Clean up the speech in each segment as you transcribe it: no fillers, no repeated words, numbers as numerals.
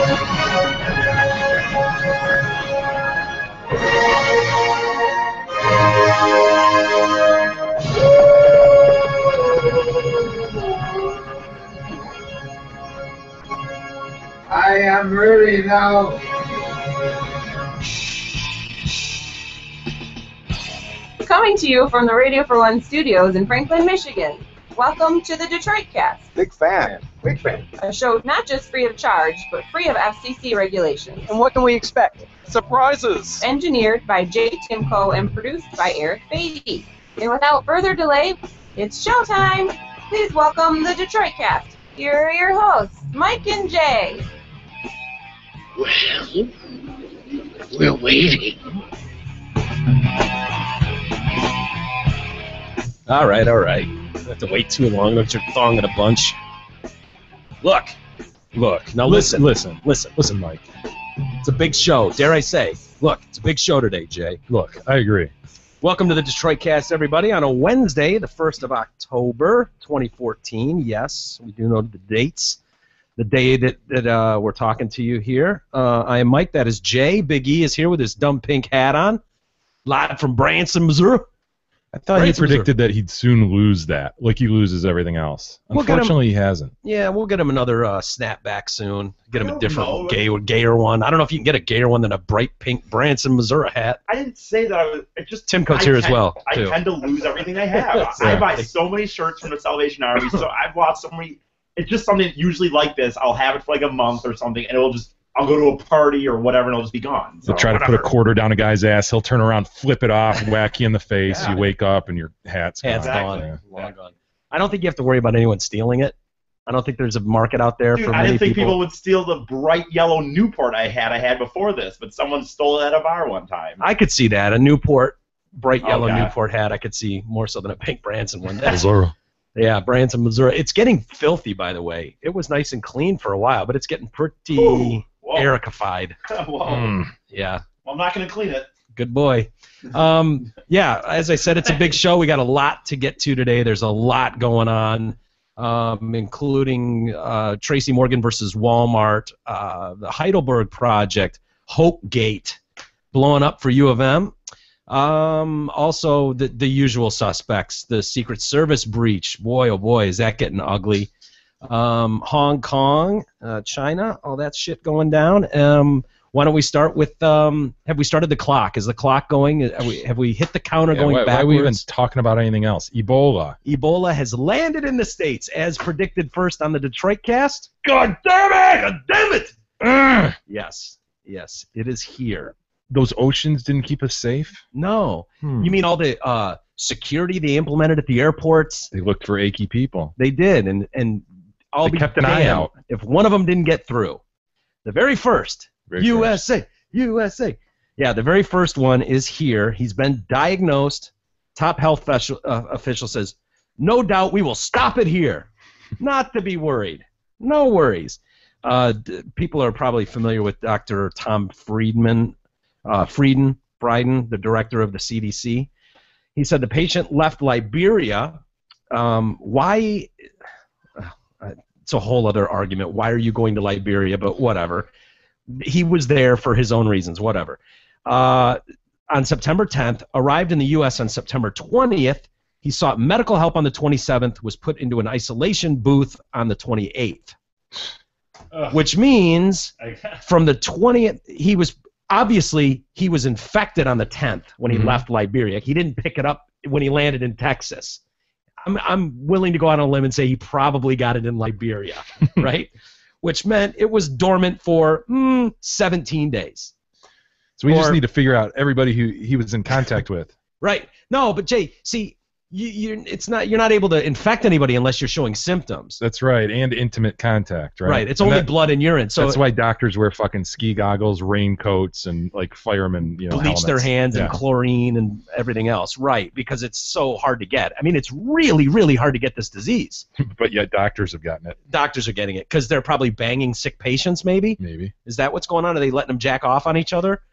I am ready now. Coming to you from the Radio for One studios in Franklin, Michigan. Welcome to the Detroit Cast. Big fan. Big fan. A show not just free of charge, but free of FCC regulations. And what can we expect? Surprises! Engineered by Jay Timko and produced by Eric Beatty. And without further delay, it's showtime. Please welcome the Detroit Cast. Here are your hosts, Mike and Jay. Well, we're waiting. All right. Don't have to wait too long. Don't get your thong in a bunch. Look. Now listen, Mike. It's a big show. Dare I say? Look, it's a big show today, Jay. Look, I agree. Welcome to the Detroit Cast, everybody, on a Wednesday, the 1st of October, 2014. Yes, we do know the dates. The day that we're talking to you here. I am Mike. That is Jay. Big E is here with his dumb pink hat on. Live from Branson, Missouri. I thought he predicted that he'd soon lose that, like he loses everything else. Unfortunately, he hasn't. Yeah, we'll get him another snapback soon. Get him a different, gayer one. I don't know if you can get a gayer one than a bright pink Branson, Missouri hat. I didn't say that. I was just Timco's here as well, too. I tend to lose everything I have. I buy so many shirts from the Salvation Army, so I've bought so many. It's just something usually like this. I'll have it for like a month or something, and I'll go to a party or whatever, and it'll just be gone. So You'll try to put a quarter down a guy's ass. He'll turn around, flip it off, whack you in the face. Yeah. You wake up, and your hat's gone. Gone. Long gone. I don't think you have to worry about anyone stealing it. I don't think there's a market out there for many people. I didn't think people would steal the bright yellow Newport I had before this, but someone stole it at a bar one time. I could see that. A Newport, bright yellow Newport hat, I could see more so than a pink Branson one. Yeah, Branson, Missouri. It's getting filthy, by the way. It was nice and clean for a while, but it's getting pretty Ericified. Yeah. Well, I'm not going to clean it. Good boy. Yeah, as I said, it's a big show. We got a lot to get to today. There's a lot going on, including Tracy Morgan versus Walmart, the Heidelberg Project, Hopegate, blowing up for U of M. Also, the usual suspects, the Secret Service breach. Boy, oh boy, is that getting ugly. Hong Kong, China, all that shit going down. Why don't we start with, have we started the clock? Is the clock going? Have we hit the counter going backwards? Why are we even talking about anything else? Ebola. Ebola has landed in the States, as predicted first on the Detroit Cast. God damn it! God damn it! Yes, it is here. Those oceans didn't keep us safe? No. You mean all the security they implemented at the airports? They looked for achy people. They did, and I'll be kept an eye out. If one of them didn't get through. The very first. USA. Yeah, the very first one is here. He's been diagnosed. Top health official says, no doubt we will stop it here. Not to be worried. No worries. People are probably familiar with Dr. Tom Frieden, the director of the CDC. He said the patient left Liberia. Why? It's a whole other argument. Why are you going to Liberia? But whatever. He was there for his own reasons. Whatever. On September 10th, arrived in the U.S. on September 20th. He sought medical help on the 27th, was put into an isolation booth on the 28th. Which means from the 20th, he was infected on the 10th when he left Liberia. He didn't pick it up when he landed in Texas. I'm willing to go out on a limb and say he probably got it in Liberia, right? Which meant it was dormant for 17 days. So we just need to figure out everybody who he was in contact with. Right. No, but Jay, see, you're not able to infect anybody unless you're showing symptoms. That's right, and intimate contact, right? Right. It's only blood and urine. So that's why doctors wear fucking ski goggles, raincoats, and like firemen, bleach helmets. Their hands in chlorine and everything else. Right, because it's so hard to get. I mean, it's really, really hard to get this disease. But yet doctors have gotten it. Doctors are getting it because they're probably banging sick patients. Maybe. Is that what's going on? Are they letting them jack off on each other?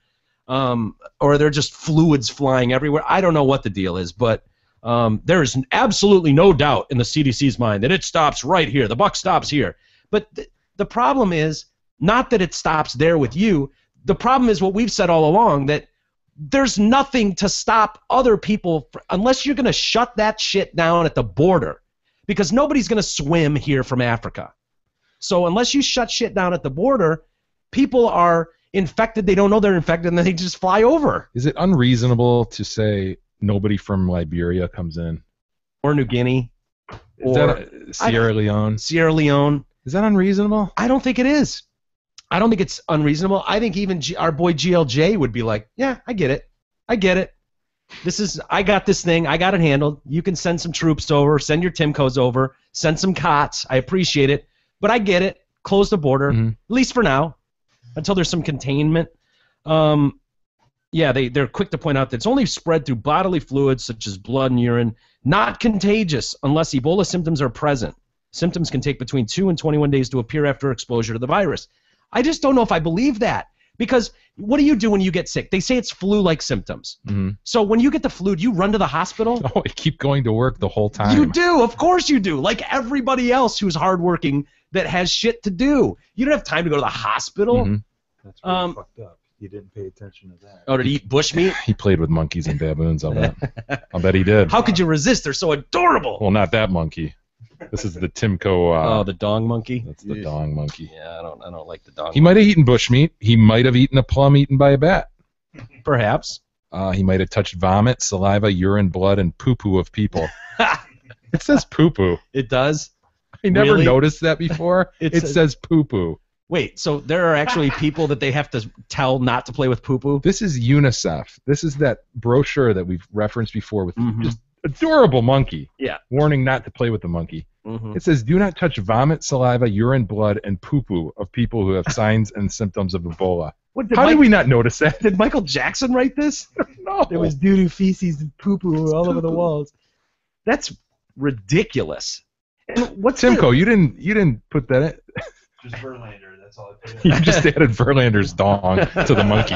Or they're just fluids flying everywhere? I don't know what the deal is, but. There is absolutely no doubt in the CDC's mind that it stops right here. The buck stops here. But the problem is Not that it stops there with you. The problem is what we've said all along, that there's nothing to stop other people unless you're going to shut that shit down at the border, because nobody's going to swim here from Africa. So unless you shut shit down at the border, people are infected. They don't know they're infected, and then they just fly over. Is it unreasonable to say nobody from Liberia comes in? Or New Guinea. Or Sierra Leone? Sierra Leone. Is that unreasonable? I don't think it is. I don't think it's unreasonable. I think even our boy GLJ would be like, yeah, I get it. I get it. I got this thing. I got it handled. You can send some troops over, send your Timcos over, send some cots. I appreciate it. But I get it. Close the border, at least for now, until there's some containment. Yeah, they're quick to point out that it's only spread through bodily fluids such as blood and urine, not contagious unless Ebola symptoms are present. Symptoms can take between 2 and 21 days to appear after exposure to the virus. I just don't know if I believe that, because what do you do when you get sick? They say it's flu-like symptoms. So when you get the flu, do you run to the hospital? Oh, I keep going to work the whole time. You do, of course you do. Like everybody else who's hardworking that has shit to do. You don't have time to go to the hospital. That's really fucked up. You didn't pay attention to that. Oh, did he eat bushmeat? He played with monkeys and baboons, I'll bet. I'll bet he did. How could you resist? They're so adorable. Well, not that monkey. This is the Timco. The dong monkey? That's the dong monkey. Yeah, I don't like the dong. He might have eaten bushmeat. He might have eaten a plum eaten by a bat. Perhaps. He might have touched vomit, saliva, urine, blood, and poo-poo of people. It says poo-poo. It does? I never Really? noticed that before. It says poo-poo. Wait, so there are actually people that they have to tell not to play with poo-poo? This is UNICEF. This is that brochure that we've referenced before with just adorable monkey. Yeah. Warning not to play with the monkey. It says, do not touch vomit, saliva, urine, blood, and poo-poo of people who have signs and symptoms of Ebola. How did we not notice that? Did Michael Jackson write this? No. There was doo-doo, feces, and poo-poo all over the walls. That's ridiculous. And what's Timco, you didn't put that in. Just Verlander, that's all I paid. You just added Verlander's dong to the monkey.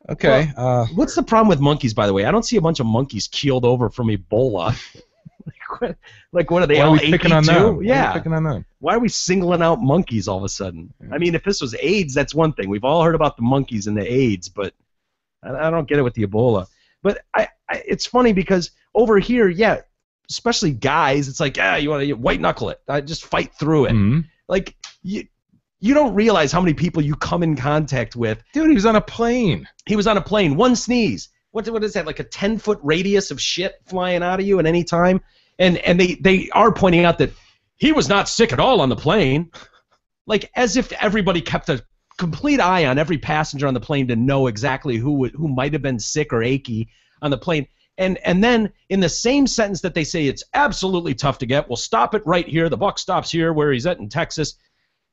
Okay. What's the problem with monkeys, by the way? I don't see a bunch of monkeys keeled over from Ebola. Like, what are they, why are all we picking on them? Yeah. Why are we picking on them? Why are we singling out monkeys all of a sudden? I mean, if this was AIDS, that's one thing. We've all heard about the monkeys and the AIDS, but I don't get it with the Ebola. But it's funny because over here, yeah, especially guys, it's like, you want to white knuckle it. Just fight through it. Like, you don't realize how many people you come in contact with. Dude, he was on a plane. He was on a plane. One sneeze. What is that, like a 10-foot radius of shit flying out of you at any time? And they are pointing out that he was not sick at all on the plane. Like, as if everybody kept a complete eye on every passenger on the plane to know exactly who might have been sick or achy on the plane. And then in the same sentence that they say it's absolutely tough to get, we'll stop it right here. The buck stops here where he's at in Texas.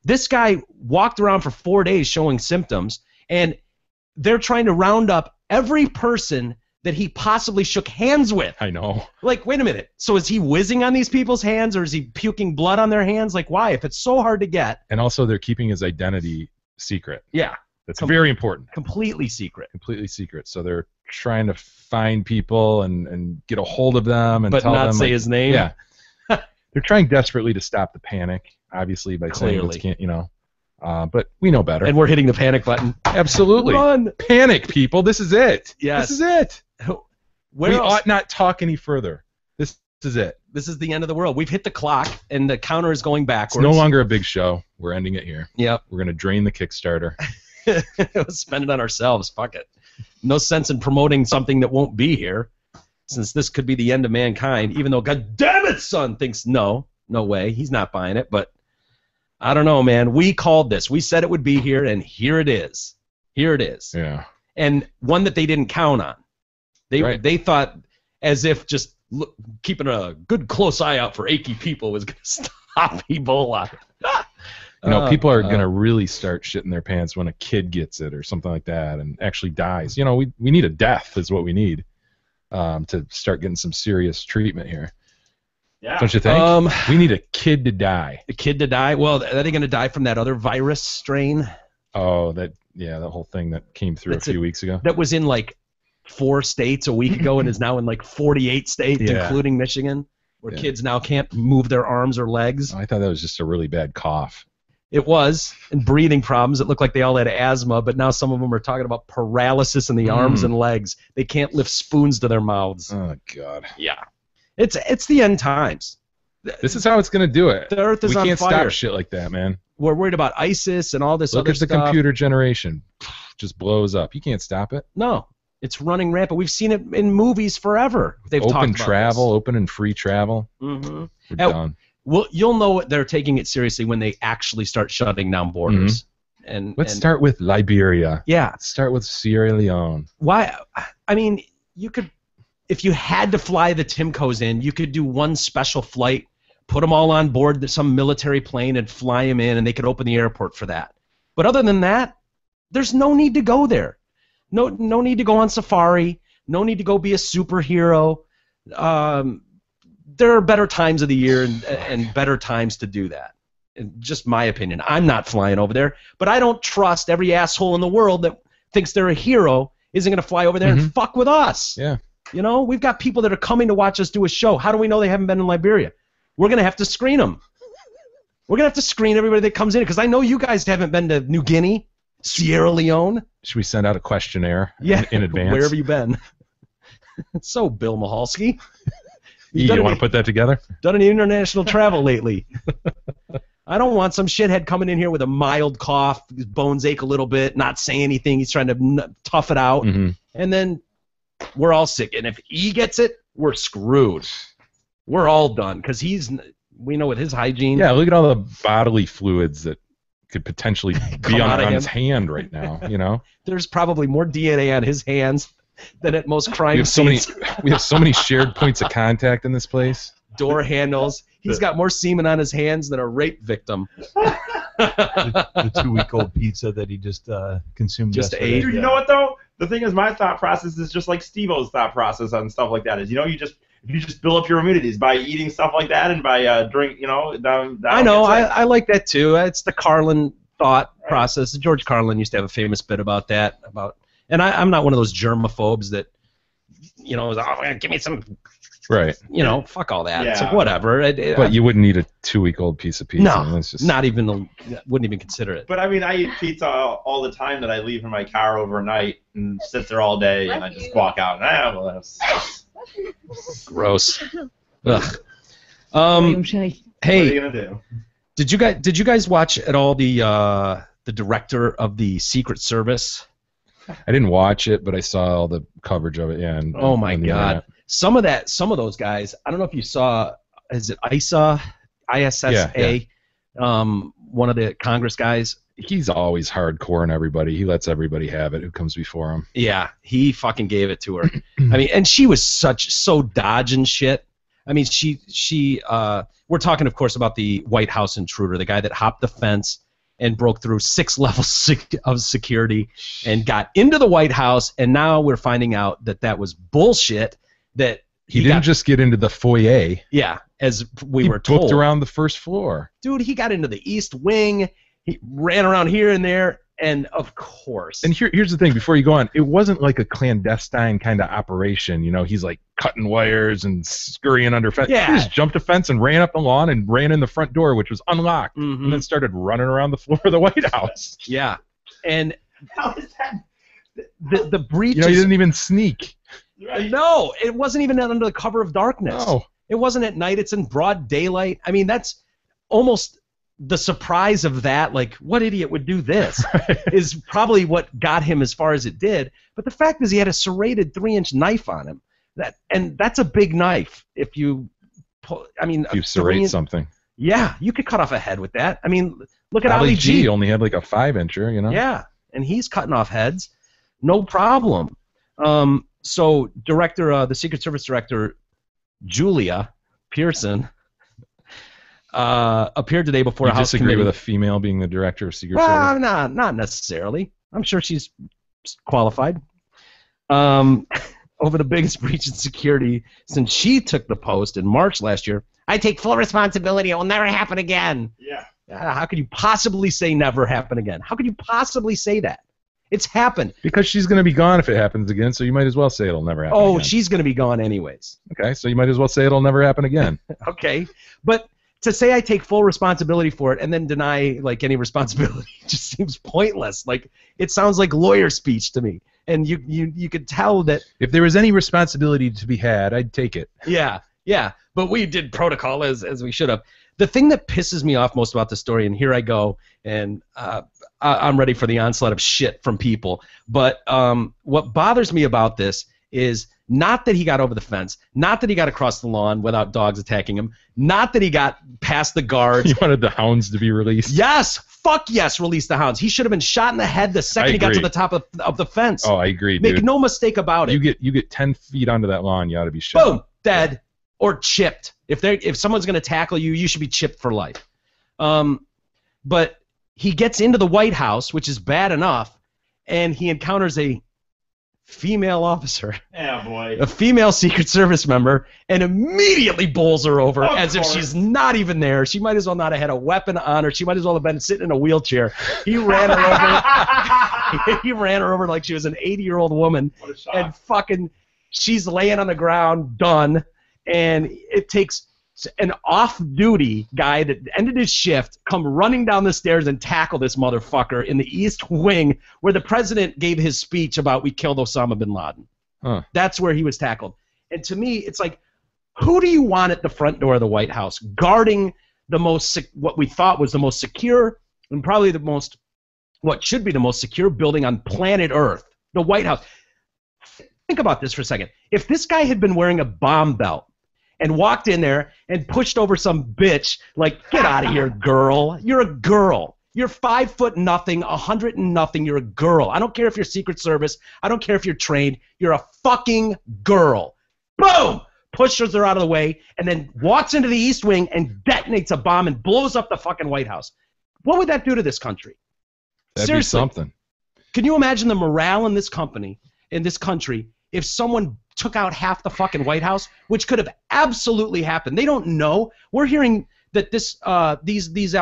This guy walked around for 4 days showing symptoms, and they're trying to round up every person that he possibly shook hands with. I know. Like, wait a minute. So is he whizzing on these people's hands, or is he puking blood on their hands? Like, why? If it's so hard to get. And also, they're keeping his identity secret. Yeah. That's very important. Completely secret. Completely secret. So they're trying to find people and get a hold of them and but tell not them, say like, his name. Yeah. They're trying desperately to stop the panic, obviously, by saying this can't, but we know better. And we're hitting the panic button. Absolutely. Run. Panic, people. This is it. Yes. This is it. Where we else? ought not talk any further. This is it. This is the end of the world. We've hit the clock, and the counter is going backwards. It's no longer a big show. We're ending it here. Yep. We're going to drain the Kickstarter. Spend it on ourselves. Fuck it. No sense in promoting something that won't be here, since this could be the end of mankind, even though, God damn it, son thinks no way. He's not buying it, but I don't know, man. We called this. We said it would be here, and here it is. Here it is. Yeah. And one that they didn't count on. They thought as if just keeping a good close eye out for achy people was going to stop Ebola. People are going to really start shitting their pants when a kid gets it or something like that and actually dies. We need a death is what we need to start getting some serious treatment here. Yeah. Don't you think? We need a kid to die. A kid to die? Well, are they going to die from that other virus strain? Oh, that whole thing that came through a few weeks ago. That was in like 4 states a week ago and is now in like 48 states, including Michigan, where kids now can't move their arms or legs. I thought that was just a really bad cough. It was, and breathing problems. It looked like they all had asthma, but now some of them are talking about paralysis in the arms and legs. They can't lift spoons to their mouths. Oh God. Yeah. It's the end times. This is how it's gonna do it. The earth is we on can't fire. stop shit like that, man. We're worried about ISIS and all this Look other at the stuff. computer generation. Just blows up. You can't stop it. No. It's running rampant. We've seen it in movies forever. They've talked Open about travel, open and free travel. Mm-hmm. We're done. Well, you'll know they're taking it seriously when they actually start shutting down borders. And Let's start with Liberia. Yeah. Let's start with Sierra Leone. Why? I mean, you could, if you had to fly the Timcos in, you could do one special flight, put them all on board some military plane and fly them in, and they could open the airport for that. But other than that, there's no need to go there. No need to go on safari. No need to go be a superhero. There are better times of the year and better times to do that. And just my opinion. I'm not flying over there, but I don't trust every asshole in the world that thinks they're a hero isn't going to fly over there and fuck with us. Yeah. You know, we've got people that are coming to watch us do a show. How do we know they haven't been in Liberia? We're going to have to screen them. We're going to have to screen everybody that comes in because I know you guys haven't been to New Guinea, Sierra Leone. Should we send out a questionnaire in advance? Where have you been? So, Bill Mahalski. You want to put that together? Done any international travel lately? I don't want some shithead coming in here with a mild cough, his bones ache a little bit, not saying anything. He's trying to tough it out, and then we're all sick. And if he gets it, we're screwed. We're all done because we know with his hygiene. Yeah, look at all the bodily fluids that could potentially be on his hand right now. You know, there's probably more DNA on his hands than at most crime scenes. We have so many shared points of contact in this place. Door handles. He's got more semen on his hands than a rape victim. The 2-week-old pizza that he just consumed. Just yesterday. ate. Dude, you know what though? The thing is, my thought process is just like Steve-O's thought process on stuff like that. Is you just build up your immunities by eating stuff like that and by drink. I know. I like that too. It's the Carlin thought process. George Carlin used to have a famous bit about that. And I'm not one of those germaphobes that, give me some. Right. Fuck all that. Yeah. It's like, whatever. But you wouldn't eat a 2-week-old piece of pizza. No, That's just... wouldn't even consider it. But I mean, I eat pizza all the time that I leave in my car overnight and sit there all day, and I just walk out and well, that's Gross. Ugh. what are you Hey, gonna do? did you guys watch at all the director of the Secret Service? I didn't watch it, but I saw all the coverage of it. Yeah. Oh my on the God. internet. Some of those guys, I don't know if you saw, is it ISA? Yeah. One of the Congress guys. He's always hardcore on everybody. He lets everybody have it who comes before him. Yeah, he fucking gave it to her. I mean, and she was so dodging shit. I mean, we're talking, of course, about the White House intruder, the guy that hopped the fence and broke through 6 levels of security and got into the White House, and now we're finding out that was bullshit. That he didn't just get into the foyer. Yeah, as we He were told. booked around the first floor. Dude, he got into the East Wing. He ran around here and there, and of course. And here's the thing, before you go on, it wasn't like a clandestine kind of operation. He's like cutting wires and scurrying under fence. Yeah. He just jumped a fence and ran up the lawn and ran in the front door, which was unlocked, Mhm. and then started running around the floor of the White House. Yeah, and How is that? the breach. He didn't even sneak. Right. No, it wasn't even under the cover of darkness. No. It wasn't at night. It's in broad daylight. I mean, that's almost the surprise of that. Like, what idiot would do this? Is probably what got him as far as it did. But the fact is, he had a serrated 3-inch knife on him. That's a big knife. If you serrate something. Yeah, you could cut off a head with that. I mean, look at Ali G G. only had like a 5-incher, Yeah, and he's cutting off heads, no problem. So the Secret Service director, Julia Pearson, appeared today before You a House disagree committee. with a female being the director of Secret Well, Service? not necessarily. I'm sure she's qualified. Over the biggest breach in security since she took the post in March last year. I take full responsibility. It will never happen again. Yeah. How could you possibly say never happen again? How could you possibly say that? It's happened. Because she's going to be gone if it happens again, so you might as well say it'll never happen again. She's going to be gone anyways. Okay, so you might as well say it'll never happen again. Okay, but to say I take full responsibility for it and then deny like any responsibility just seems pointless. Like it sounds like lawyer speech to me, and you could tell that If there was any responsibility to be had, I'd take it. yeah. But we did protocol as we should have. The thing that pisses me off most about the story, and here I go, and I'm ready for the onslaught of shit from people. But what bothers me about this is not that he got over the fence, not that he got across the lawn without dogs attacking him, not that he got past the guards. You wanted the hounds to be released? Yes, fuck yes, release the hounds. He should have been shot in the head the second he got to agree. the top of the fence. Oh, I agree, Make dude. no mistake about it. You get 10 feet onto that lawn, you ought to be shot. Boom, dead or chipped. If someone's going to tackle you, you should be chipped for life. But he gets into the White House, which is bad enough, and he encounters a female officer, Yeah, boy. a female Secret Service member, and immediately bowls her over Of as if course. she's not even there. She might as well not have had a weapon on her. She might as well have been sitting in a wheelchair. He ran her over. He ran her over like she was an 80-year-old woman. What a shock. And fucking she's laying on the ground, done, and it takes an off-duty guy that ended his shift come running down the stairs and tackle this motherfucker in the East Wing where the president gave his speech about we killed Osama bin Laden. Huh. That's where he was tackled. And to me, it's like, who do you want at the front door of the White House guarding the most, what we thought was the most secure and probably the most, what should be the most secure building on planet Earth, the White House. Think about this for a second. If this guy had been wearing a bomb belt and walked in there and pushed over some bitch, like, get out of here, girl. You're a girl. You're 5 foot nothing, 100 and nothing. You're a girl. I don't care if you're Secret Service. I don't care if you're trained. You're a fucking girl. Boom! Pushes her out of the way and then walks into the East Wing and detonates a bomb and blows up the fucking White House. What would that do to this country? That'd Seriously. be something. Can you imagine the morale in this country, if someone took out half the fucking White House, which could have absolutely happened? They don't know. We're hearing that these Al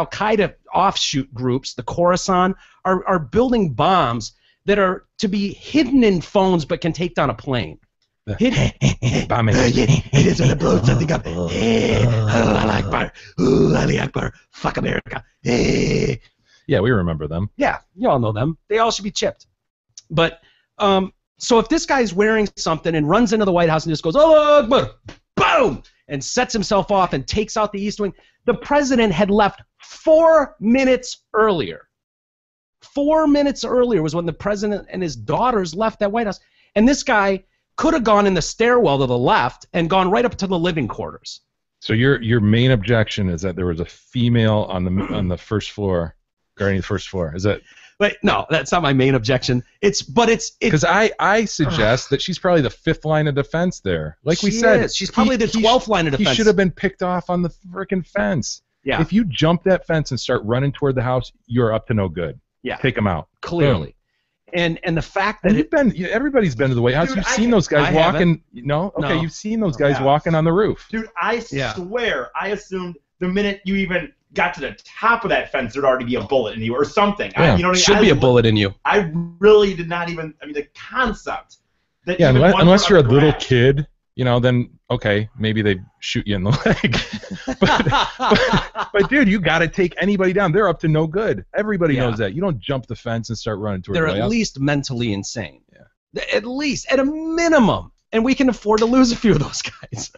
Qaeda offshoot groups, the Khorasan, are building bombs that are to be hidden in phones but can take down a plane. Bombing. It is gonna blow something up. Allah Akbar. Ali Akbar. Fuck America. Yeah, we remember them. Yeah, you all know them. They all should be chipped. But so if this guy's wearing something and runs into the White House and just goes, "Allah Akbar," boom, and sets himself off and takes out the East Wing, the president had left 4 minutes earlier. 4 minutes earlier was when the president and his daughters left that White House. And this guy could have gone in the stairwell to the left and gone right up to the living quarters. So your main objection is that there was a female on the first floor, guarding the first floor. Is that? But no, that's not my main objection. It's Because I suggest that she's probably the 5th line of defense there. Like we she said, is. She's probably the 12th line of defense. He should have been picked off on the frickin' fence. Yeah. If you jump that fence and start running toward the house, you're up to no good. Yeah. Take him out. Clearly. And the fact that And everybody's been to the White House. Dude, You've seen those guys I walking. No, okay, No. you've seen those guys Yeah. walking on the roof. Dude, I Yeah. swear, I assumed the minute you even got to the top of that fence, there'd already be a bullet in you or something. Yeah. You know what I mean? should be a bullet in you. I really did not even. I mean, the concept. That Yeah, even one unless foot you're a on the little grass- kid, then okay, maybe they shoot you in the leg. but dude, you got to take anybody down. They're up to no good. Everybody Yeah. knows that. You don't jump the fence and start running toward They're the White at House. least mentally insane. Yeah. At least, at a minimum. And we can afford to lose a few of those guys.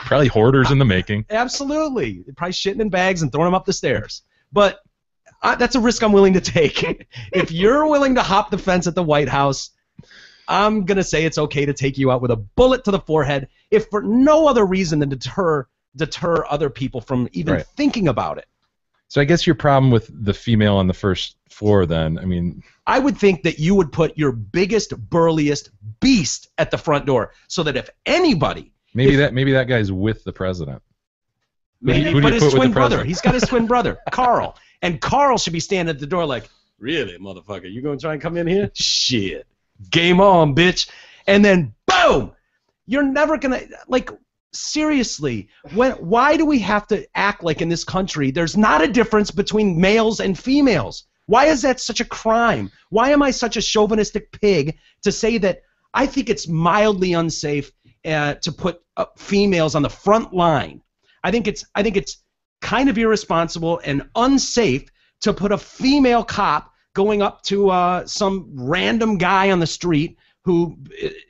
Probably hoarders in the making. Absolutely. They're probably shitting in bags and throwing them up the stairs. But that's a risk I'm willing to take. If you're willing to hop the fence at the White House, I'm going to say it's okay to take you out with a bullet to the forehead, if for no other reason than deter other people from even Right. thinking about it. So I guess your problem with the female on the first floor then, I mean, I would think that you would put your biggest, burliest beast at the front door so that if anybody, maybe that guy's with the president. maybe who do you but his put with twin the brother, president? he's got his twin brother, Carl. And Carl should be standing at the door like, really, motherfucker, you going to try and come in here? Shit. Game on, bitch. And then, boom! You're never going to, like, seriously, why do we have to act like in this country there's not a difference between males and females? Why is that such a crime? Why am I such a chauvinistic pig to say that I think it's mildly unsafe to put females on the front line? I think it's kind of irresponsible and unsafe to put a female cop going up to some random guy on the street who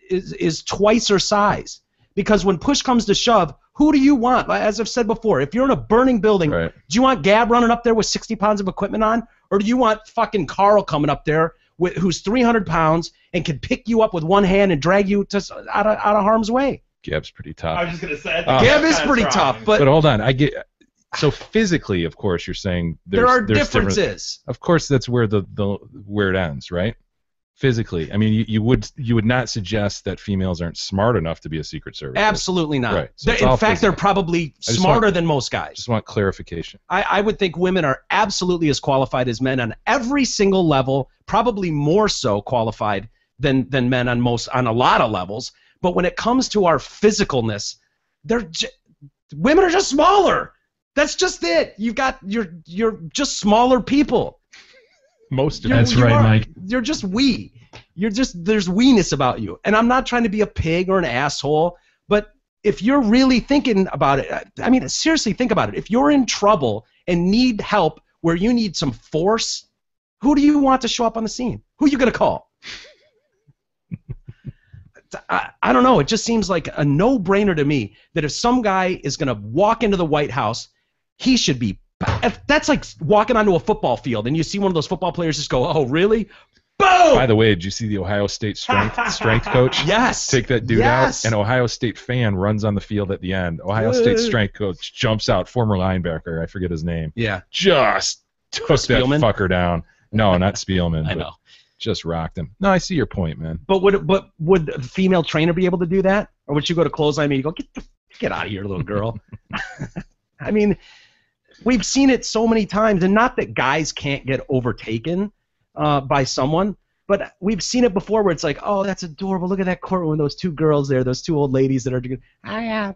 is twice her size. Because when push comes to shove, who do you want? As I've said before, if you're in a burning building, Right. do you want Gab running up there with 60 pounds of equipment on? Or do you want fucking Carl coming up there who's 300 pounds and can pick you up with one hand and drag you out of harm's way? Gab's pretty I tough. was just gonna say. Gab is pretty tough, but But hold on, I get. So physically, of course, you're saying there are there's differences. Of course, that's where where it ends, right? Physically, I mean, you would not suggest that females aren't smart enough to be a Secret Service. Absolutely not. Right. So it's In all fact, they're physical. probably just smarter want- than most guys. Just want clarification. I would think women are absolutely as qualified as men on every single level, probably more so qualified than men on a lot of levels. But when it comes to our physicalness, women are just smaller. That's just it. You're just smaller people. Most of That's You right, are. Mike. You're just wee. There's weeness about you. And I'm not trying to be a pig or an asshole, but if you're really thinking about it, I mean, seriously, think about it. If you're in trouble and need help where you need some force, who do you want to show up on the scene? Who are you going to call? I don't know. It just seems like a no-brainer to me that if some guy is going to walk into the White House, he should be. That's like walking onto a football field and you see one of those football players just go, "Oh, really?" Boom! By the way, did you see the Ohio State strength coach? Yes. Take that dude Yes. out. An Ohio State fan runs on the field at the end. Ohio State strength coach jumps out. Former linebacker, I forget his name. Yeah. Just took that Spielman? fucker down. No, not Spielman. I but know. Just rocked him. No, I see your point, man. But would a female trainer be able to do that, or would you go to clothesline and you go, get out of here, little girl? I mean, we've seen it so many times, and not that guys can't get overtaken by someone, but we've seen it before where it's like, oh, that's adorable. Look at that courtroom, those two girls there, those two old ladies that are doing,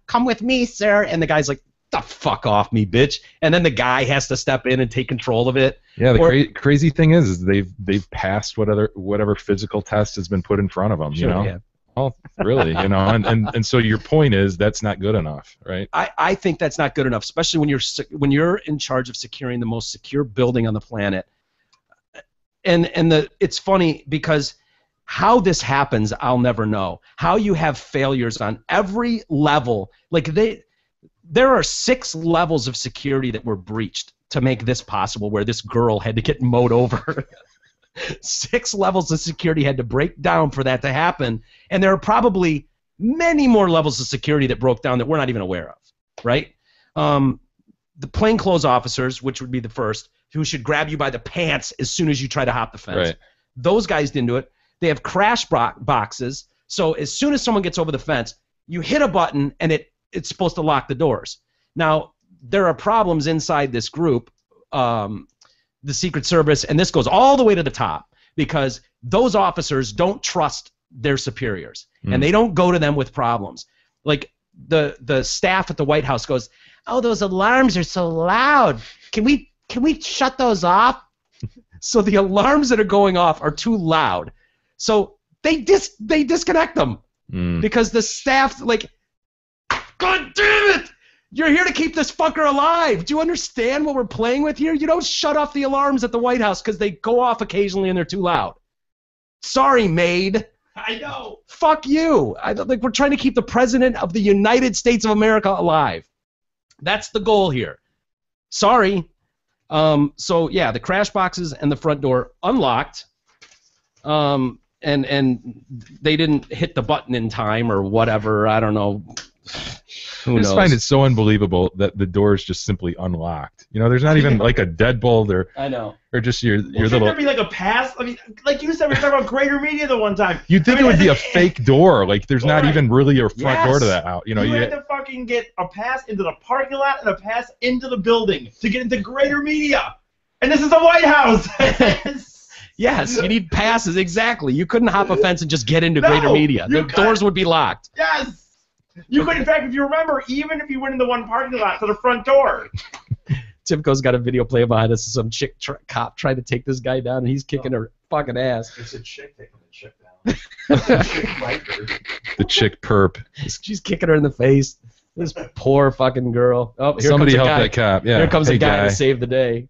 come with me, sir. And the guy's like, the fuck off me, bitch. And then the guy has to step in and take control of it. Yeah, the Or- crazy thing is they've passed whatever physical test has been put in front of them. Sure, you know, yeah. well, really, you know, and so your point is that's not good enough, right? I think that's not good enough, especially when you're in charge of securing the most secure building on the planet. And it's funny because how this happens, I'll never know. How you have failures on every level, like there are 6 levels of security that were breached to make this possible, where this girl had to get mowed over. 6 levels of security had to break down for that to happen, and there are probably many more levels of security that broke down that we're not even aware of, right? The plainclothes officers, which would be the first, who should grab you by the pants as soon as you try to hop the fence. Right. Those guys didn't do it. They have crash boxes, so as soon as someone gets over the fence, you hit a button and it's supposed to lock the doors. Now, there are problems inside this group, the Secret Service, and this goes all the way to the top, because those officers don't trust their superiors, and they don't go to them with problems. Like the staff at the White House goes, "Oh, those alarms are so loud. Can we shut those off?" So the alarms that are going off are too loud. So they disconnect them because the staff, like, God damn it! You're here to keep this fucker alive. Do you understand what we're playing with here? You don't shut off the alarms at the White House because they go off occasionally and they're too loud. Sorry, maid. I know. Fuck you. We're trying to keep the President of the United States of America alive. That's the goal here. Sorry. So yeah, the crash boxes and the front door unlocked. And they didn't hit the button in time or whatever. I don't know. Who I just knows? find it so unbelievable that the door is just simply unlocked. You know, there's not even like a deadbolt I know. or just your Well, shouldn't little. there be like a pass? I mean, like you said, we were talking about Greater Media the one time. You'd think I mean, it would be a as fake door. Like there's not Right. even really a front door to Yes. that out. You know, you you had to fucking get a pass into the parking lot and a pass into the building to get into Greater Media. And this is the White House. Yes, you need passes, exactly. You couldn't hop a fence and just get into No, Greater Media. The you couldn't. doors would be locked. Yes. You could, in fact, if you remember, even if you went into one parking lot to the front door. Timco's got a video play behind us of some chick cop trying to take this guy down, and he's kicking her fucking ass. It's a chick taking the chick down. the chick perp. She's kicking her in the face. This poor fucking girl. Oh, here Somebody comes a help guy. that cop. Yeah. Here comes Hey, a guy to save the day.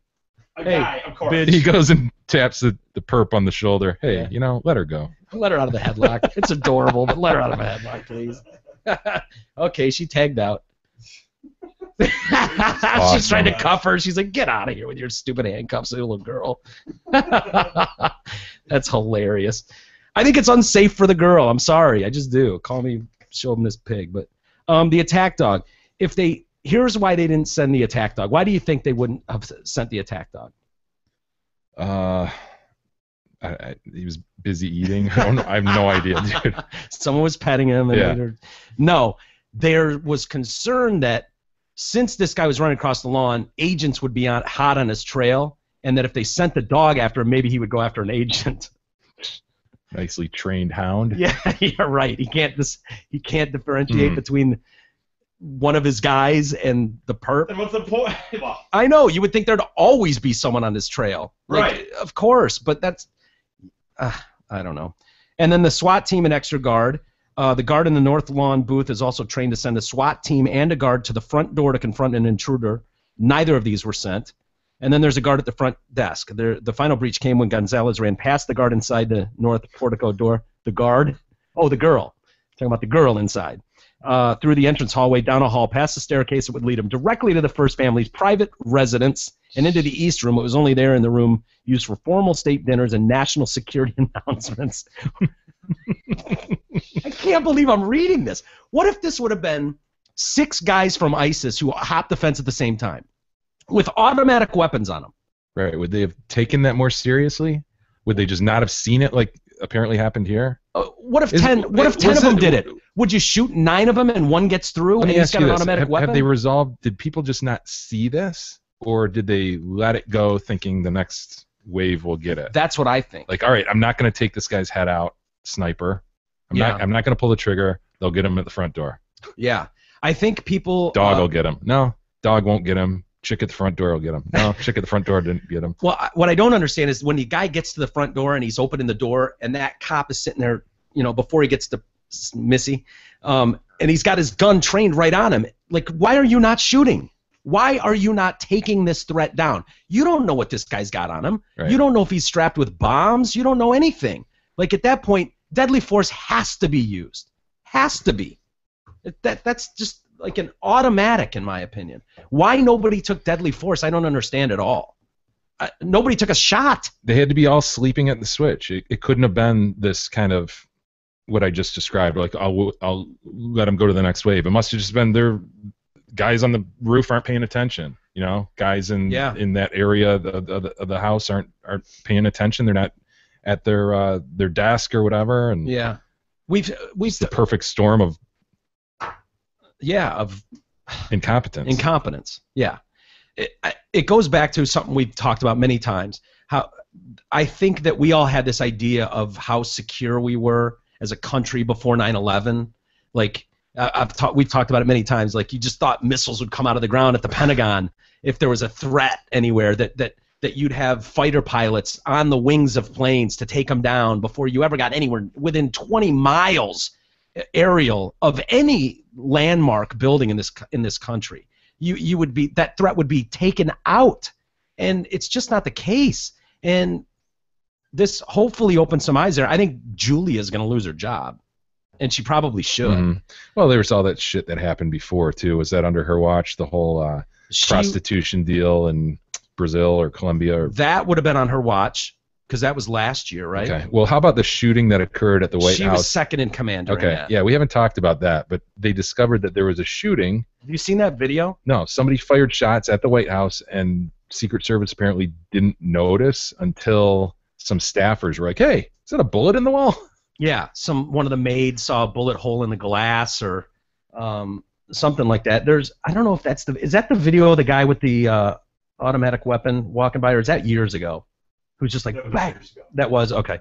A Hey, guy, of course. bitch. He goes and taps the perp on the shoulder. Hey, Yeah. let her go. Let her out of the headlock. It's adorable, but let her out of a headlock, please. Okay, she tagged out. She's trying to cuff her. She's like, get out of here with your stupid handcuffs, little girl. That's hilarious. I think it's unsafe for the girl. I'm sorry. I just do. Call me chauvinist pig. But the attack dog. Here's why they didn't send the attack dog. Why do you think they wouldn't have sent the attack dog? He was busy eating. I don't know. I have no idea, dude. Someone was petting him. And Yeah. No, there was concern that since this guy was running across the lawn, agents would be hot on his trail, and that if they sent the dog after him, maybe he would go after an agent. Nicely trained hound. Yeah, you're right. He can't differentiate between one of his guys and the perp. Then what's the point? Well, I know. You would think there'd always be someone on his trail. Right. Of course, but that's I don't know. And then the SWAT team and extra guard. The guard in the North Lawn booth is also trained to send a SWAT team and a guard to the front door to confront an intruder. Neither of these were sent. And then there's a guard at the front desk. The final breach came when Gonzalez ran past the guard inside the north portico door. The guard? Oh, the girl. Talking about the girl inside. Through the entrance hallway, down a hall, past the staircase that would lead him directly to the first family's private residence and into the East Room. It was only there in the room used for formal state dinners and national security announcements. I can't believe I'm reading this. What if this would have been 6 guys from ISIS who hopped the fence at the same time with automatic weapons on them? Right. Would they have taken that more seriously? Would they just not have seen it like apparently happened here? What if 10 of them did it? Would you shoot 9 of them and one gets through Let and me he's ask got you an this. automatic weapon? Have they resolved? Did people just not see this, or did they let it go, thinking the next wave will get it? That's what I think. Like, all right, I'm not going to take this guy's head out, sniper. I'm not going to pull the trigger. They'll get him at the front door. Yeah. I think people... Dog will get him. No, dog won't get him. Chick at the front door will get him. No, chick at the front door didn't get him. Well, what I don't understand is when the guy gets to the front door and he's opening the door and that cop is sitting there, before he gets to Missy, and he's got his gun trained right on him. Like, why are you not shooting? Why are you not taking this threat down? You don't know what this guy's got on him. Right. You don't know if he's strapped with bombs. You don't know anything. Like, at that point, deadly force has to be used. Has to be. That's just like an automatic, in my opinion. Why nobody took deadly force, I don't understand at all. Nobody took a shot. They had to be all sleeping at the switch. It couldn't have been this kind of what I just described. Like, I'll let them go to the next wave. It must have just been their guys on the roof aren't paying attention. Guys in that area of the house aren't paying attention. They're not at their desk or whatever. And yeah, it's the perfect storm of incompetence. Incompetence. Yeah. It goes back to something we've talked about many times. How I think that we all had this idea of how secure we were as a country before 9/11. Like we've talked about it many times. Like, you just thought missiles would come out of the ground at the Pentagon if there was a threat anywhere. That you'd have fighter pilots on the wings of planes to take them down before you ever got anywhere within 20 miles aerial of any landmark building in this country. You would be, that threat would be taken out, and it's just not the case. And this hopefully opens some eyes there. I think Julia's going to lose her job, and she probably should. Mm-hmm. Well, there was all that shit that happened before too. Was that under her watch? The whole prostitution deal in Brazil or Colombia? That would have been on her watch, because that was last year, right? Okay. Well, how about the shooting that occurred at the White House? She was second in command during that. Yeah, we haven't talked about that, but they discovered that there was a shooting. Have you seen that video? No, somebody fired shots at the White House, and Secret Service apparently didn't notice until some staffers were like, "Hey, is that a bullet in the wall?" Yeah, one of the maids saw a bullet hole in the glass or something like that. I don't know if is that the video of the guy with the automatic weapon walking by, or is that years ago? Who's just like, bang. That was okay.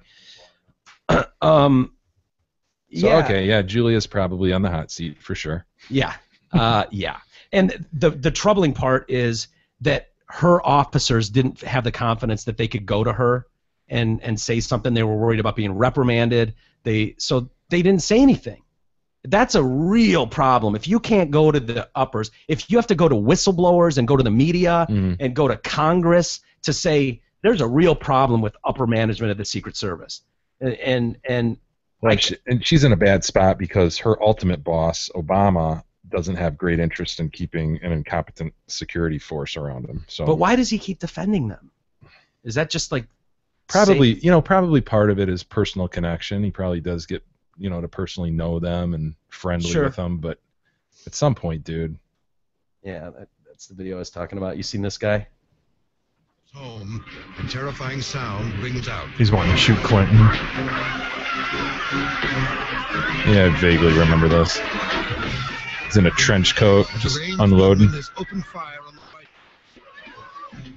Julia's probably on the hot seat for sure. Yeah, yeah. And the troubling part is that her officers didn't have the confidence that they could go to her and say something. They were worried about being reprimanded. So they didn't say anything. That's a real problem. If you can't go to the uppers, if you have to go to whistleblowers and go to the media and go to Congress to say there's a real problem with upper management of the Secret Service, and she's in a bad spot because her ultimate boss, Obama, doesn't have great interest in keeping an incompetent security force around him. So, but why does he keep defending them? Is that just like probably probably part of it is personal connection. He probably does get to personally know them and friendly with them, but at some point, dude. Yeah, that's the video I was talking about. You seen this guy? Home, a terrifying sound rings out. He's wanting to shoot Clinton. Yeah, I vaguely remember this. He's in a trench coat, just unloading. Open fire on the right.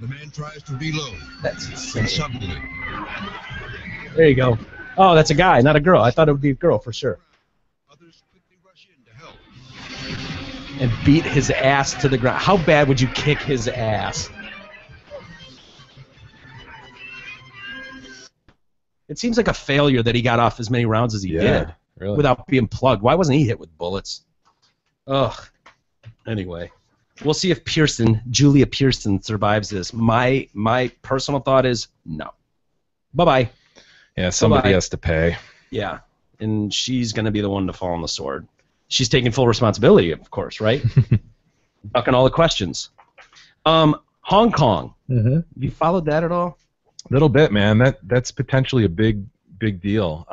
The man tries to reload. That's insane. And suddenly, there you go. Oh, that's a guy, not a girl. I thought it would be a girl for sure. others quickly rush in to help. And beat his ass to the ground. How bad would you kick his ass? It seems like a failure that he got off as many rounds as he did really. without being plugged. Why wasn't he hit with bullets? Ugh. Anyway, we'll see if Julia Pearson survives this. My personal thought is no. Bye-bye. Yeah, somebody Bye-bye. has to pay. Yeah, and she's going to be the one to fall on the sword. She's taking full responsibility, of course, right? Ducking all the questions. Hong Kong. Mm-hmm. You followed that at all? Little bit, man. That's potentially a big deal.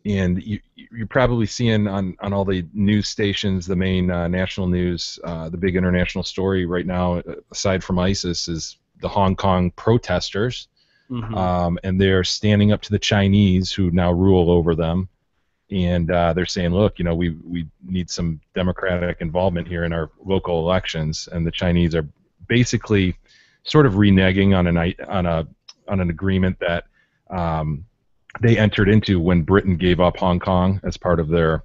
And you're probably seeing on all the news stations, the main national news, the big international story right now, aside from ISIS, is the Hong Kong protesters. Mm-hmm. And they're standing up to the Chinese who now rule over them. And they're saying, look, we need some democratic involvement here in our local elections. And the Chinese are basically sort of reneging on an agreement that they entered into when Britain gave up Hong Kong as part of their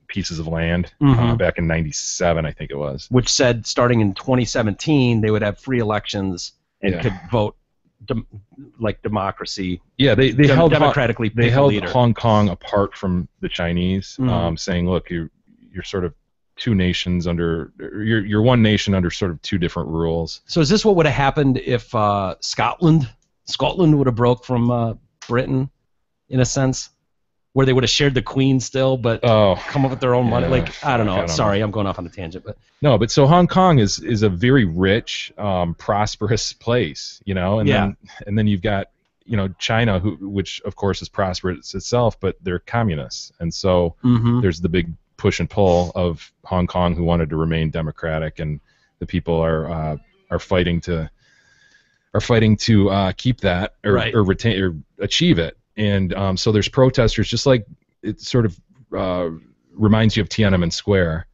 pieces of land back in '97, I think it was. Which said starting in 2017 they would have free elections and could vote like democracy. Yeah, they held democratically. They held leader. Hong Kong apart from the Chinese, saying, look, you're sort of two nations under you're one nation under sort of two different rules. So is this what would have happened if Scotland would have broke from Britain, in a sense, where they would have shared the Queen still, but come up with their own money? Like, I don't know. Sorry, I'm going off on a tangent, but no. But so Hong Kong is a very rich, prosperous place, and then you've got China, which of course is prosperous itself, but they're communists, and so there's the big push and pull of Hong Kong, who wanted to remain democratic, and the people are fighting to keep that or retain or achieve it. And so there's protesters, just like it sort of reminds you of Tiananmen Square,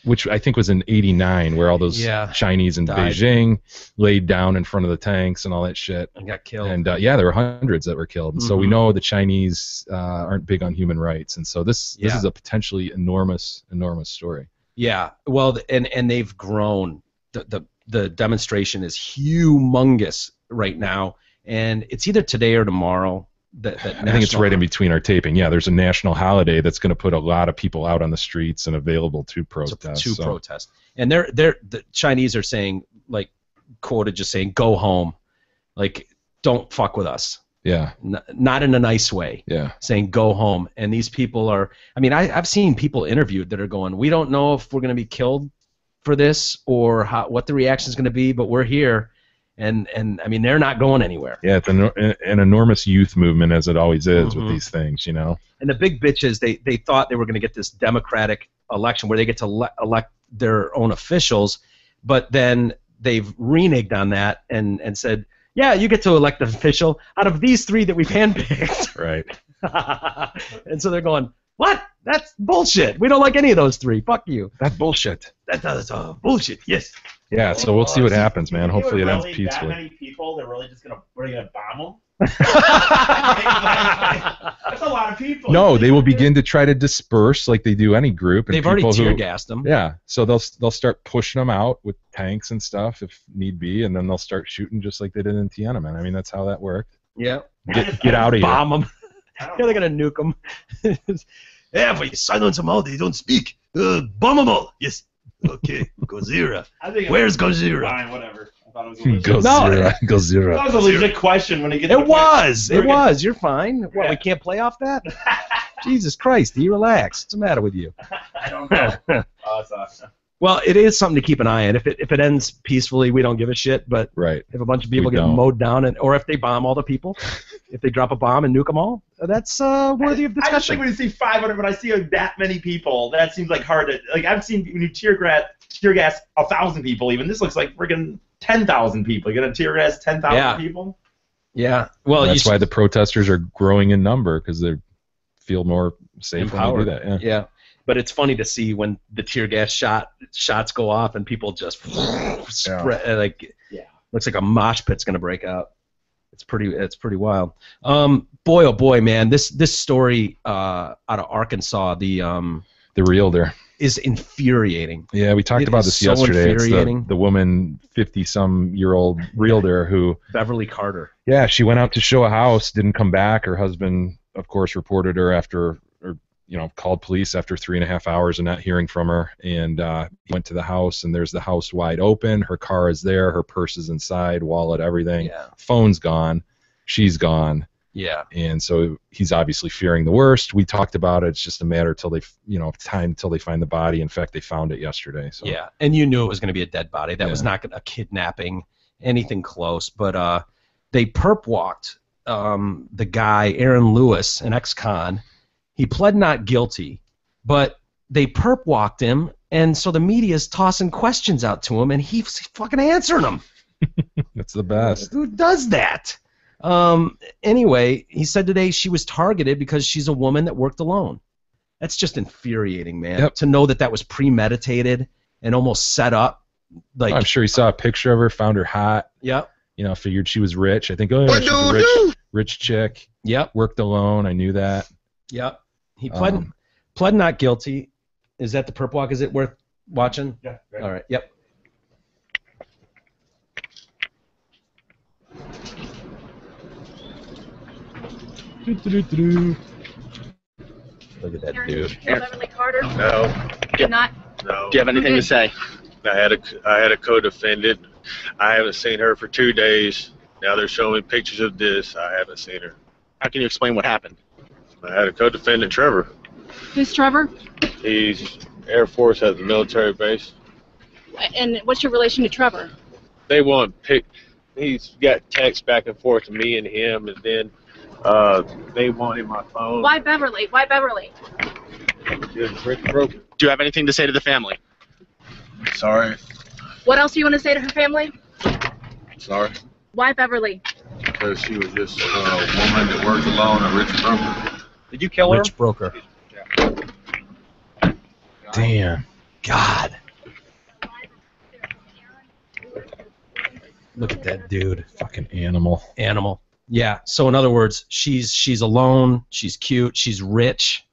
which I think was in '89, where all those Chinese in Beijing laid down in front of the tanks and all that shit. And got killed. And there were hundreds that were killed. And so we know the Chinese aren't big on human rights. And so this is a potentially enormous story. Yeah. Well, and they've grown. The demonstration is humongous right now, and it's either today or tomorrow. I think it's right in between our taping. Yeah, there's a national holiday that's going to put a lot of people out on the streets and available to protest. Protest. And the Chinese are saying, like, quoted just saying, go home. Like, don't fuck with us. Yeah. Not in a nice way. Yeah. Saying go home. And these people are, I mean, I've seen people interviewed that are going, we don't know if we're going to be killed for this or what the reaction is going to be, but we're here. And I mean, they're not going anywhere. Yeah, it's an enormous youth movement, as it always is with these things, And the big bitch is they thought they were going to get this democratic election where they get to elect their own officials, but then they've reneged on that and said, yeah, you get to elect an official out of these three that we've handpicked. Right. And so they're going, what? That's bullshit. We don't like any of those three. Fuck you. That's bullshit. That's bullshit. Yes. Yeah, so we'll see what happens, man. Hopefully it ends peacefully. That many people, they're really just going to bomb them? That's a lot of people. No, they will begin to try to disperse like they do any group. And they've already tear-gassed them. Yeah, so they'll start pushing them out with tanks and stuff if need be, and then they'll start shooting just like they did in Tiananmen. I mean, that's how that worked. Yeah. Get out of here. Bomb them. Yeah, they're going to nuke them. Yeah, if you silence them all, they don't speak. Bomb them all. Yes. Okay, Gojira. I think Where's Gojira? Fine, whatever. I thought it was a legit. Gozira. That was a legit question when it gets. It was. You're fine. What? We can't play off that? Jesus Christ! Do you relax? What's the matter with you? I don't know. Oh, that's awesome. Well, it is something to keep an eye on. If it ends peacefully, we don't give a shit. But Right. if a bunch of people We get don't. mowed down, or if they bomb all the people, if they drop a bomb and nuke them all, that's worthy of I just discussion. think when you see 500, when I see that many people, that seems like hard to. Like I've seen when you tear gas 1,000 people. Even this looks like friggin' 10,000 people. You're gonna tear gas 10,000 Yeah. people? Yeah. Well, That's why the protesters are growing in number because they feel more safe when they do empowered. that. Yeah. Yeah. But it's funny to see when the tear gas shots go off and people just spread like looks like a mosh pit's gonna break out. It's pretty wild. Boy, oh boy, man, this story out of Arkansas, the realtor is infuriating. Yeah, we talked It about is this so yesterday. It's infuriating. the woman, 50-some-year-old realtor who, Beverly Carter. yeah, she went out to show a house, didn't come back. Her husband, of course, reported her called police after 3.5 hours and not hearing from her. And he went to the house, and there's the house wide open. Her car is there. Her purse is inside, wallet, everything. Yeah. Phone's gone. She's gone. Yeah. And so he's obviously fearing the worst. We talked about it. It's just a matter till they, time till they find the body. In fact, they found it yesterday. So Yeah, and you knew it was going to be a dead body. That was Yeah. not a kidnapping, anything close. But they perp walked the guy, Aaron Lewis, an ex-con. He pled not guilty, but they perp walked him, and so the media's tossing questions out to him, and he's fucking answering them. that's the best. Who does that? Anyway, he said today she was targeted because she's a woman that worked alone. That's just infuriating, man. Yep. To know that was premeditated and almost set up. Like, I'm sure he saw a picture of her, found her hot. Yep. Figured she was rich. I think, oh, yeah, she's a rich chick. Yep. Worked alone. I knew that. Yep. He pled not guilty. Is that the perp walk? Is it worth watching? Yeah. Right. All right. Yep. Look at that dude. Beverly Carter? No, Did not. no. Do you have anything to say? I had a co-defendant. I haven't seen her for 2 days. Now they're showing me pictures of this. I haven't seen her. How can you explain what happened? I had a co-defendant, Trevor. Who's Trevor? He's Air Force at the military base. And what's your relation to Trevor? They want he's got texts back and forth to me and him, and then they wanted my phone. Why Beverly? Why Beverly? Rick broke. Do you have anything to say to the family? Sorry. What else do you want to say to her family? Sorry. Why Beverly? Because she was just a woman that worked alone, a rich broker. Did you kill her? Rich broker. Damn. God. Look at that dude. Fucking animal. Animal. Yeah. So in other words, she's alone. She's cute. She's rich.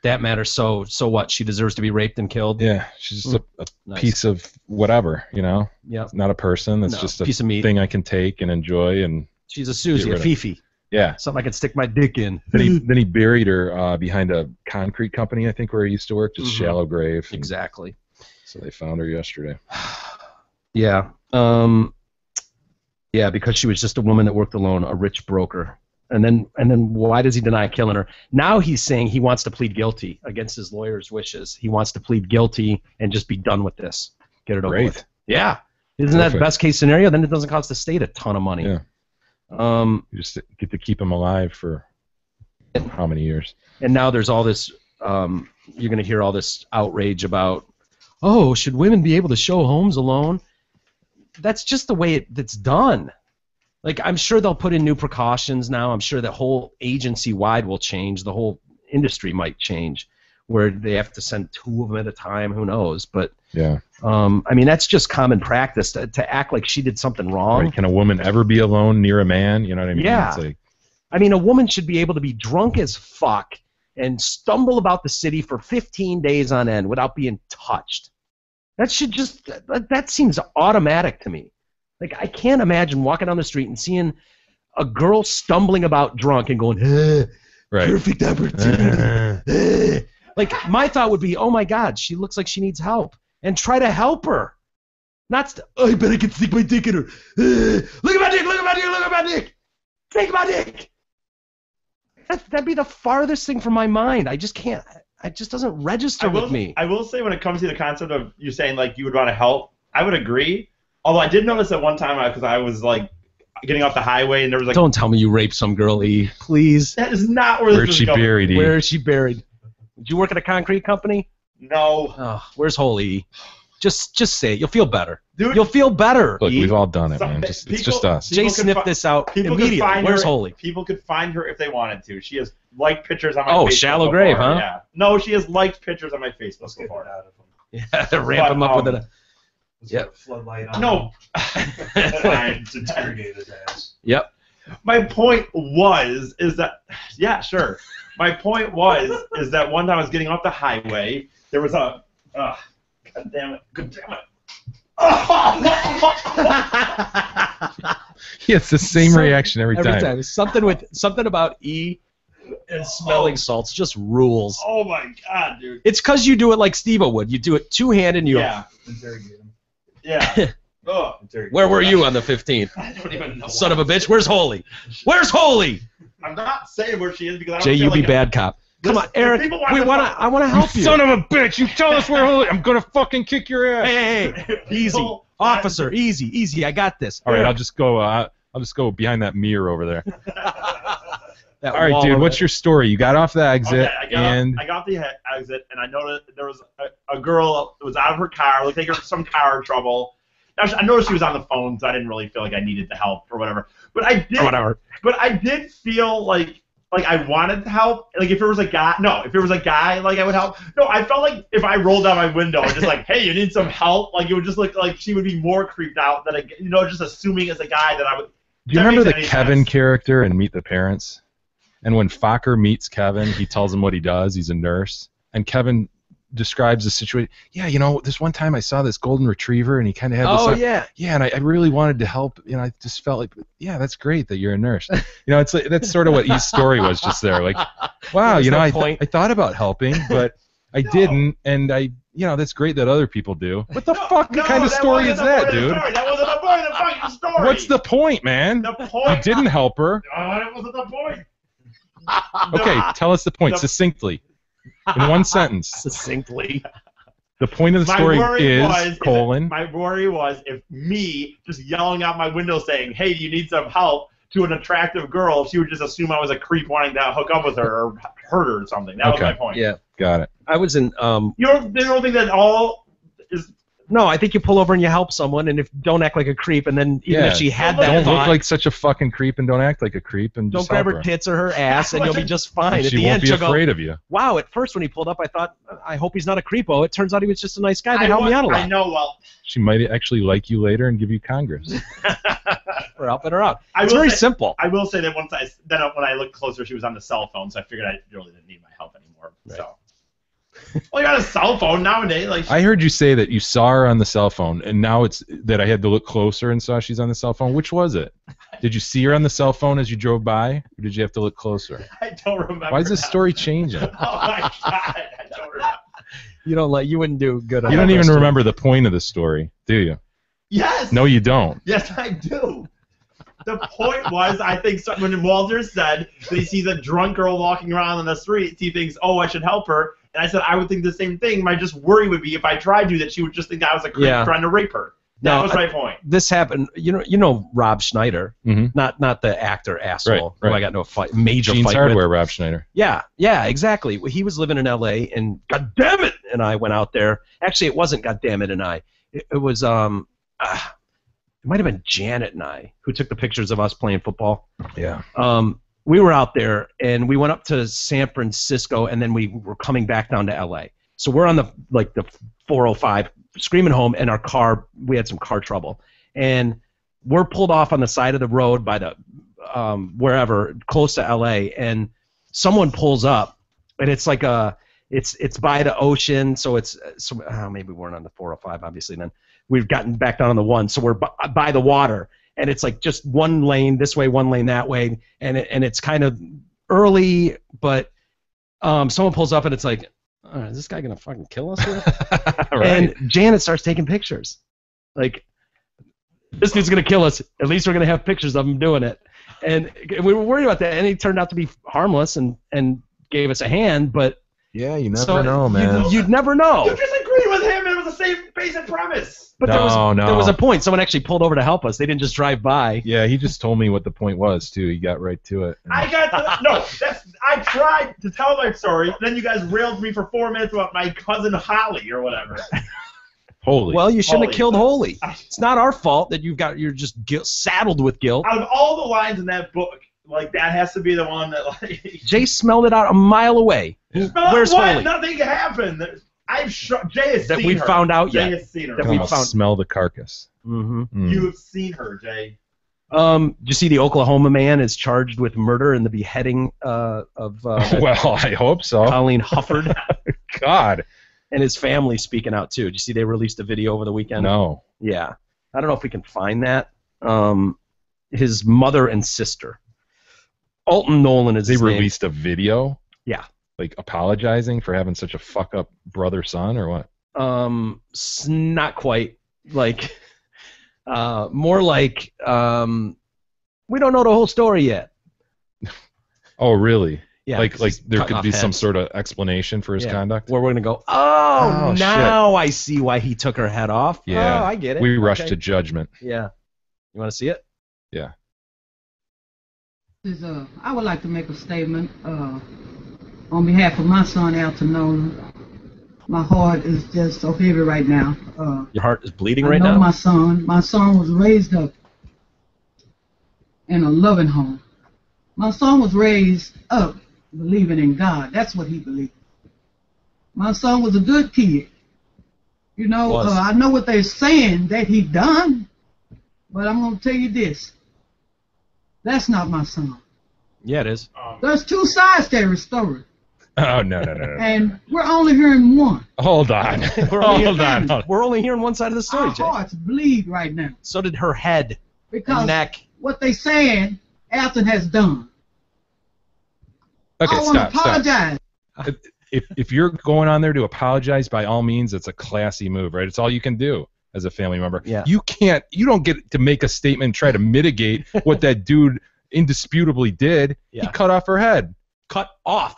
That matters. So what? She deserves to be raped and killed. Yeah, she's just a Nice. piece of whatever, Yep. Not a person. That's No, just a piece of meat. thing I can take and enjoy. And She's a Susie, Get a rid of- Fifi. yeah. Something I can stick my dick in. Then he buried her behind a concrete company, I think, where he used to work. Just Mhm. shallow grave. and Exactly. So they found her yesterday. Yeah. Yeah, because she was just a woman that worked alone, a rich broker. And then why does he deny killing her? Now he's saying he wants to plead guilty against his lawyer's wishes. He wants to plead guilty and just be done with this. Get it over Great. with. Yeah. Isn't that the Perfect. best case scenario? Then it doesn't cost the state a ton of money. Yeah. You just get to keep him alive for how many years? And now there's all this, you're going to hear all this outrage about, oh, should women be able to show homes alone? That's just the way it's done. Like, I'm sure they'll put in new precautions now. I'm sure the whole agency-wide will change. The whole industry might change, where they have to send 2 of them at a time. Who knows? But, Yeah. I mean, that's just common practice to act like she did something wrong. Right. Can a woman ever be alone near a man? You know what I mean? Yeah. It's like, I mean, a woman should be able to be drunk as fuck and stumble about the city for 15 days on end without being touched. That seems automatic to me. Like, I can't imagine walking down the street and seeing a girl stumbling about drunk and going, Right. Perfect opportunity. Like, my thought would be, oh my God, she looks like she needs help. And try to help her. Not, I bet I can stick my dick in her. Look at my dick, look at my dick, look at my dick. Take my dick. That'd be the farthest thing from my mind. I just can't. It just doesn't register with me. I will say when it comes to the concept of you saying like you would want to help, I would agree. Although I did notice at one time because I was like getting off the highway and there was like. Don't tell me you raped some girl, E. Please. That is not where this is going. Buried, E? Where is she buried? Did you work at a concrete company? No. Oh, where's Holy E? Just say it. You'll feel better. Dude, you'll feel better. Look, E. we've all done it, man. It's just us. Jay sniffed this out immediately. Where's Holy? People could find her if they wanted to. She has liked pictures on my Facebook. Facebook. Shallow before. grave, huh? Yeah. No, she has liked pictures on my Facebook before. Yeah, ramp him up with it. Yep. Floodlight on. No. It's interrogated as. Yep. My point is that yeah, sure. My point is that one time I was getting off the highway. There was a God damn it. Yeah, it's the same reaction every time. Every time. Something about E and smelling salts just rules. Oh my God, dude. It's because you do it like Steve would. You do it two-handed and you Yeah. Interrogate him. Yeah. Oh. Where were you on the 15th? I don't even know. Son of a bitch, where's Holy? Where's Holy? I'm not saying where she is because I don't Jay, feel you be like bad cop. Come on, Eric. I want to help you. Son of a bitch! You tell us where Holy. I'm gonna fucking kick your ass. Hey, easy, officer, easy. I got this. All right, I'll just go behind that mirror over there. That All right, dude. What's your story? You got off the exit, Okay, I got off the exit, and I noticed there was a girl that was out of her car, looked like her some car trouble. Now, I noticed she was on the phone, so I didn't really feel like I needed the help or whatever. But I did. Whatever. But I did feel like I wanted to help. Like if it was a guy, like I would help. No, I felt like if I rolled down my window and just like, hey, you need some help, like it would just look like she would be more creeped out than just assuming as a guy that I would. Do you remember the Kevin character in Meet the Parents? And when Fokker meets Kevin, he tells him what he does. He's a nurse, and Kevin describes the situation. Yeah, this one time I saw this golden retriever, and he kind of had this. Oh yeah. Yeah, and I really wanted to help. I just felt like, yeah, that's great that you're a nurse. It's like that's sort of what E's story was just there. Like, wow, I thought about helping, but I didn't, and that's great that other people do. What the fuck kind of story is that, dude? That wasn't the point of the fucking story. What's the point, man? The point. You didn't help her. That wasn't the point. Okay, tell us the point succinctly, in one sentence. Succinctly. The point of the story is, my worry was if me just yelling out my window saying, hey, do you need some help, to an attractive girl, she would just assume I was a creep wanting to hook up with her or hurt her or something. That was my point. Yeah. Got it. I was in. You don't think that all is. No, I think you pull over and you help someone, and don't act like a creep, and then even if she had that don't thought, look like such a fucking creep, and don't act like a creep, and don't just grab help her tits or her ass, and you'll be just fine. And At she the won't end, be she'll afraid go, of you. wow, at first when he pulled up, I thought, I hope he's not a creepo. It turns out he was just a nice guy that helped me out a lot. I know, well. She might actually like you later and give you Congress. For helping her out. It's very simple. I will say that when I looked closer, she was on the cell phone, so I figured I really didn't need my help anymore. Right. So. Well, you got a cell phone nowadays. Like I heard you say that you saw her on the cell phone, and now it's that I had to look closer and saw she's on the cell phone. Which was it? Did you see her on the cell phone as you drove by, or did you have to look closer? I don't remember. Why is this story changing? Oh my God, I don't remember. You wouldn't do good on You that don't even question. remember the point of the story, do you? Yes. No, you don't. Yes, I do. The point was, I think when Walter said that he sees a drunk girl walking around on the street, he thinks, oh, I should help her. And I said I would think the same thing. My just worry would be if I tried to, that she would just think I was a creep trying to rape her. That was my point. This happened. You know Rob Schneider, not the actor asshole who I got into a major Jeans fight Hardware, with. Rob Schneider. Yeah, exactly. He was living in L.A. and God damn it, and I went out there. Actually, it wasn't God damn it, and I. It was it might have been Janet and I who took the pictures of us playing football. Yeah. We were out there, and we went up to San Francisco, and then we were coming back down to L.A. So we're on the 405 screaming home, and we had some car trouble. And we're pulled off on the side of the road by the wherever, close to L.A., and someone pulls up, and it's like it's by the ocean, so maybe we weren't on the 405, obviously, then. We've gotten back down on the 1, so we're by the water, and it's like just one lane this way, one lane that way, and it's kind of early, but someone pulls up and it's like, is this guy gonna fucking kill us here? Right. And Janet starts taking pictures. Like, this dude's gonna kill us. At least we're gonna have pictures of him doing it. And we were worried about that, and he turned out to be harmless and gave us a hand. But Yeah, you never know, man. You'd never know. You disagreed with him. It was the same basic premise. But there was a point. Someone actually pulled over to help us. They didn't just drive by. Yeah, he just told me what the point was too. He got right to it. I tried to tell my story. Then you guys railed me for 4 minutes about my cousin Holly or whatever. Holy. Well, you shouldn't have killed Holy. It's not our fault that you're just saddled with guilt. Out of all the lines in that book, like that has to be the one that like. Jay smelled it out a mile away. Where's what? Holy? Nothing happened. Jay has That seen we her. found out Jay yet. has seen her. That I we can found. smell the carcass. Mm-hmm. You have seen her, Jay. Do you see the Oklahoma man is charged with murder and the beheading of Well, I hope so. Colleen Hufford God. and his family speaking out too. Did you see they released a video over the weekend? No. Yeah. I don't know if we can find that. His mother and sister. Alton Nolan is They his name. released a video? Yeah. Like apologizing for having such a fuck up brother son or what? Not quite. Like, more like, we don't know the whole story yet. Oh, really? Yeah. Like there cutting could off be some heads. sort of explanation for his conduct? Where we're going to go, Oh, now I see why he took her head off. Yeah. Oh, I get it. We rushed Okay. to judgment. Yeah. You want to see it? Yeah. I would like to make a statement on behalf of my son, Alton Nolan. My heart is just so heavy right now. Your heart is bleeding I right know now? my son was raised up in a loving home. My son was raised up believing in God. That's what he believed. My son was a good kid. You know, I know what they're saying that he done, but I'm going to tell you this. That's not my son. Yeah, it is. There's two sides to every story, Oh, no. and we're only hearing one. Hold on. Hold on. We're only hearing one side of the story, Our Jay. hearts bleed right now So did her head because and neck. what they saying Alton has done. Okay, I want to stop. apologize. If you're going on there to apologize, by all means, it's a classy move, right? It's all you can do as a family member. Yeah. You don't get to make a statement and try to mitigate what that dude indisputably did. Yeah. He cut off her head. Cut off,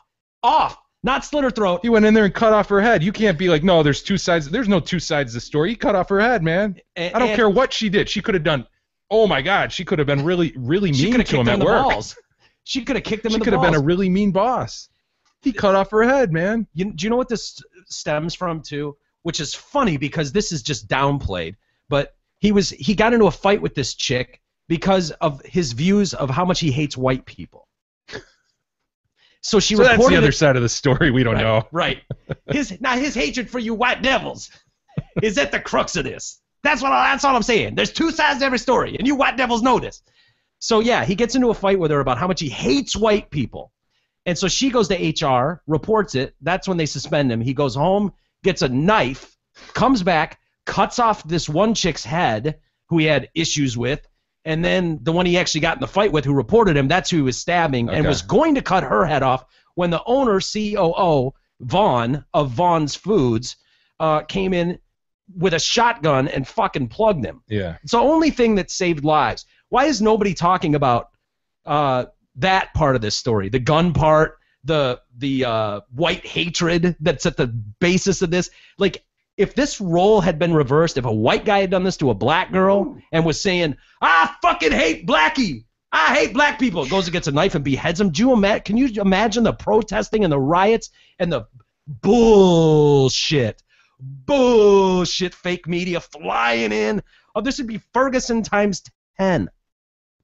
not slit her throat. He went in there and cut off her head. You can't be like, no, there's two sides. There's no two sides to the story. He cut off her head, man. I don't care what she did. She could have done. Oh my God, she could have been really, really She mean could have to him kicked him at in the work. balls. She could have kicked him She in the could have balls. been a really mean boss. He cut off her head, man. Do you know what this stems from too? Which is funny because this is just downplayed. But he got into a fight with this chick because of his views of how much he hates white people. So she reported that's the other it- side of the story we don't know. Right. His hatred for you white devils is at the crux of this. That's all I'm saying. There's two sides to every story, and you white devils know this. So yeah, he gets into a fight with her about how much he hates white people. And so she goes to HR, reports it. That's when they suspend him. He goes home, gets a knife, comes back, cuts off this one chick's head who he had issues with, and then the one he actually got in the fight with who reported him, that's who he was stabbing and Okay. was going to cut her head off when the owner, COO, Vaughn of Vaughn's Foods, came in with a shotgun and fucking plugged him. Yeah. It's the only thing that saved lives. Why is nobody talking about that part of this story? The gun part, the white hatred that's at the basis of this. Like, if this role had been reversed, if a white guy had done this to a black girl and was saying, I fucking hate Blackie, I hate black people, goes and gets a knife and beheads him, can you imagine the protesting and the riots and the bullshit fake media flying in? Oh, this would be Ferguson times 10.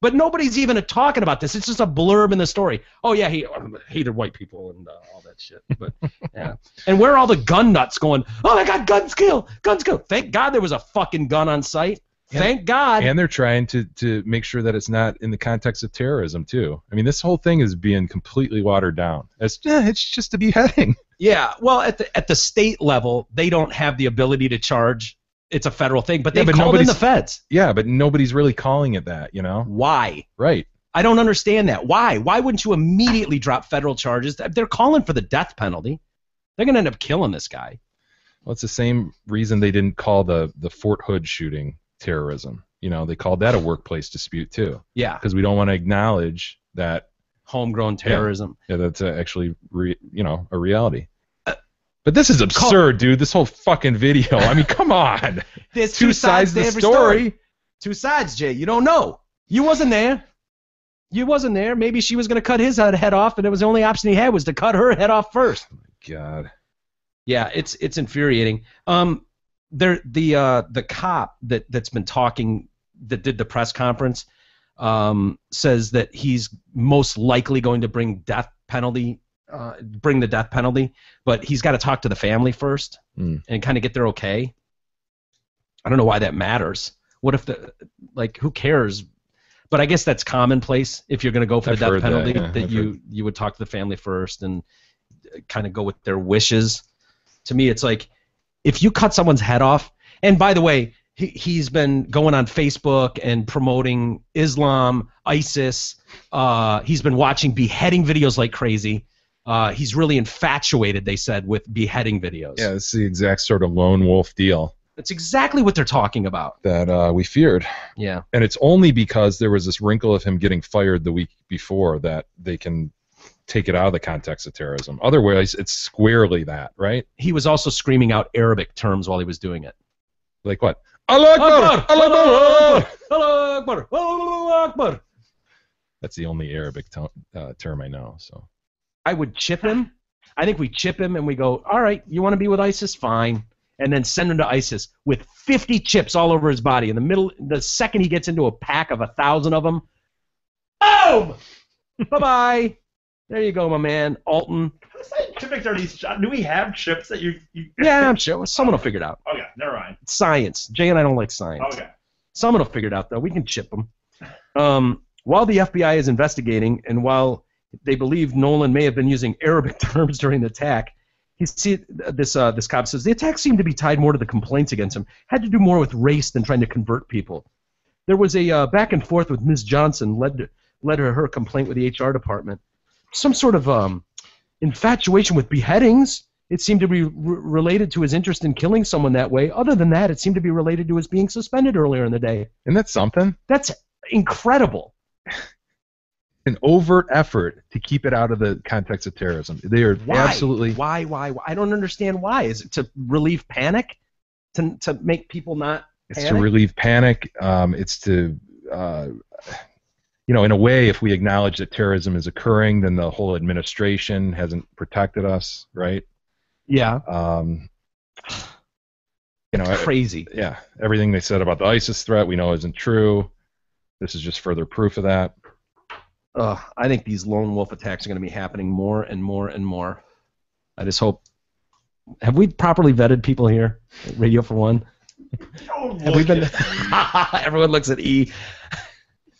But nobody's even talking about this. It's just a blurb in the story. Oh, yeah, he hated white people and all that shit. But yeah. And where are all the gun nuts going, oh, my God, guns kill. Thank God there was a fucking gun on site. Thank God. And they're trying to make sure that it's not in the context of terrorism, too. I mean, this whole thing is being completely watered down. It's just a beheading. Yeah, well, at the state level, they don't have the ability to charge. It's a federal thing, but they called in the feds. Yeah, but nobody's really calling it that, you know? Why? Right. I don't understand that. Why? Why wouldn't you immediately drop federal charges? They're calling for the death penalty. They're going to end up killing this guy. Well, it's the same reason they didn't call the Fort Hood shooting terrorism. You know, they called that a workplace dispute too. Yeah. Because we don't want to acknowledge that homegrown terrorism. Yeah, that's actually a reality. But this is absurd, dude. This whole fucking video. I mean, come on. There's two sides to every story. Two sides, Jay. You don't know. You wasn't there. You wasn't there. Maybe she was going to cut his head off, and it was the only option he had was to cut her head off first. Oh my God. Yeah, it's infuriating. The cop that's been talking, that did the press conference, says that he's most likely going to bring the death penalty, but he's got to talk to the family first and kind of get their okay. I don't know why that matters. What if who cares? But I guess that's commonplace if you're going to go for the death penalty, that you would talk to the family first and kind of go with their wishes. To me, it's like if you cut someone's head off, and by the way, he's been going on Facebook and promoting Islam, ISIS. He's been watching beheading videos like crazy. He's really infatuated, they said, with beheading videos. Yeah, it's the exact sort of lone wolf deal. That's exactly what they're talking about. That we feared. Yeah. And it's only because there was this wrinkle of him getting fired the week before that they can take it out of the context of terrorism. Otherwise, it's squarely that, right? He was also screaming out Arabic terms while he was doing it. Like what? Allah Akbar! Allah Akbar! Allah Akbar! Allah Akbar! That's the only Arabic term I know. So I would chip him. I think we chip him and we go, all right, you want to be with ISIS? Fine. And then send him to ISIS with 50 chips all over his body. In the middle, the second he gets into a pack of 1,000 of them, boom! Bye-bye. There you go, my man, Alton. Do we have chips that you? Yeah, I'm sure. Someone will figure it out. Okay, never mind. Science. Jay and I don't like science. Okay. Someone will figure it out, though. We can chip them. While the FBI is investigating, and while they believe Nolan may have been using Arabic terms during the attack, this cop says the attack seemed to be tied more to the complaints against him. Had to do more with race than trying to convert people. There was a back and forth with Ms. Johnson, led her complaint with the HR department. Some sort of infatuation with beheadings. It seemed to be related to his interest in killing someone that way. Other than that, it seemed to be related to his being suspended earlier in the day. Isn't that something? That's incredible. An overt effort to keep it out of the context of terrorism. They are absolutely... Why? I don't understand why. Is it to relieve panic? To make people not It's panic? to relieve panic. It's to... in a way, if we acknowledge that terrorism is occurring, then the whole administration hasn't protected us, right? Yeah. Crazy. Yeah. Everything they said about the ISIS threat we know isn't true. This is just further proof of that. I think these lone wolf attacks are going to be happening more and more and more. I just hope. Have we properly vetted people here at Radio for One? Have we been? Everyone looks at E.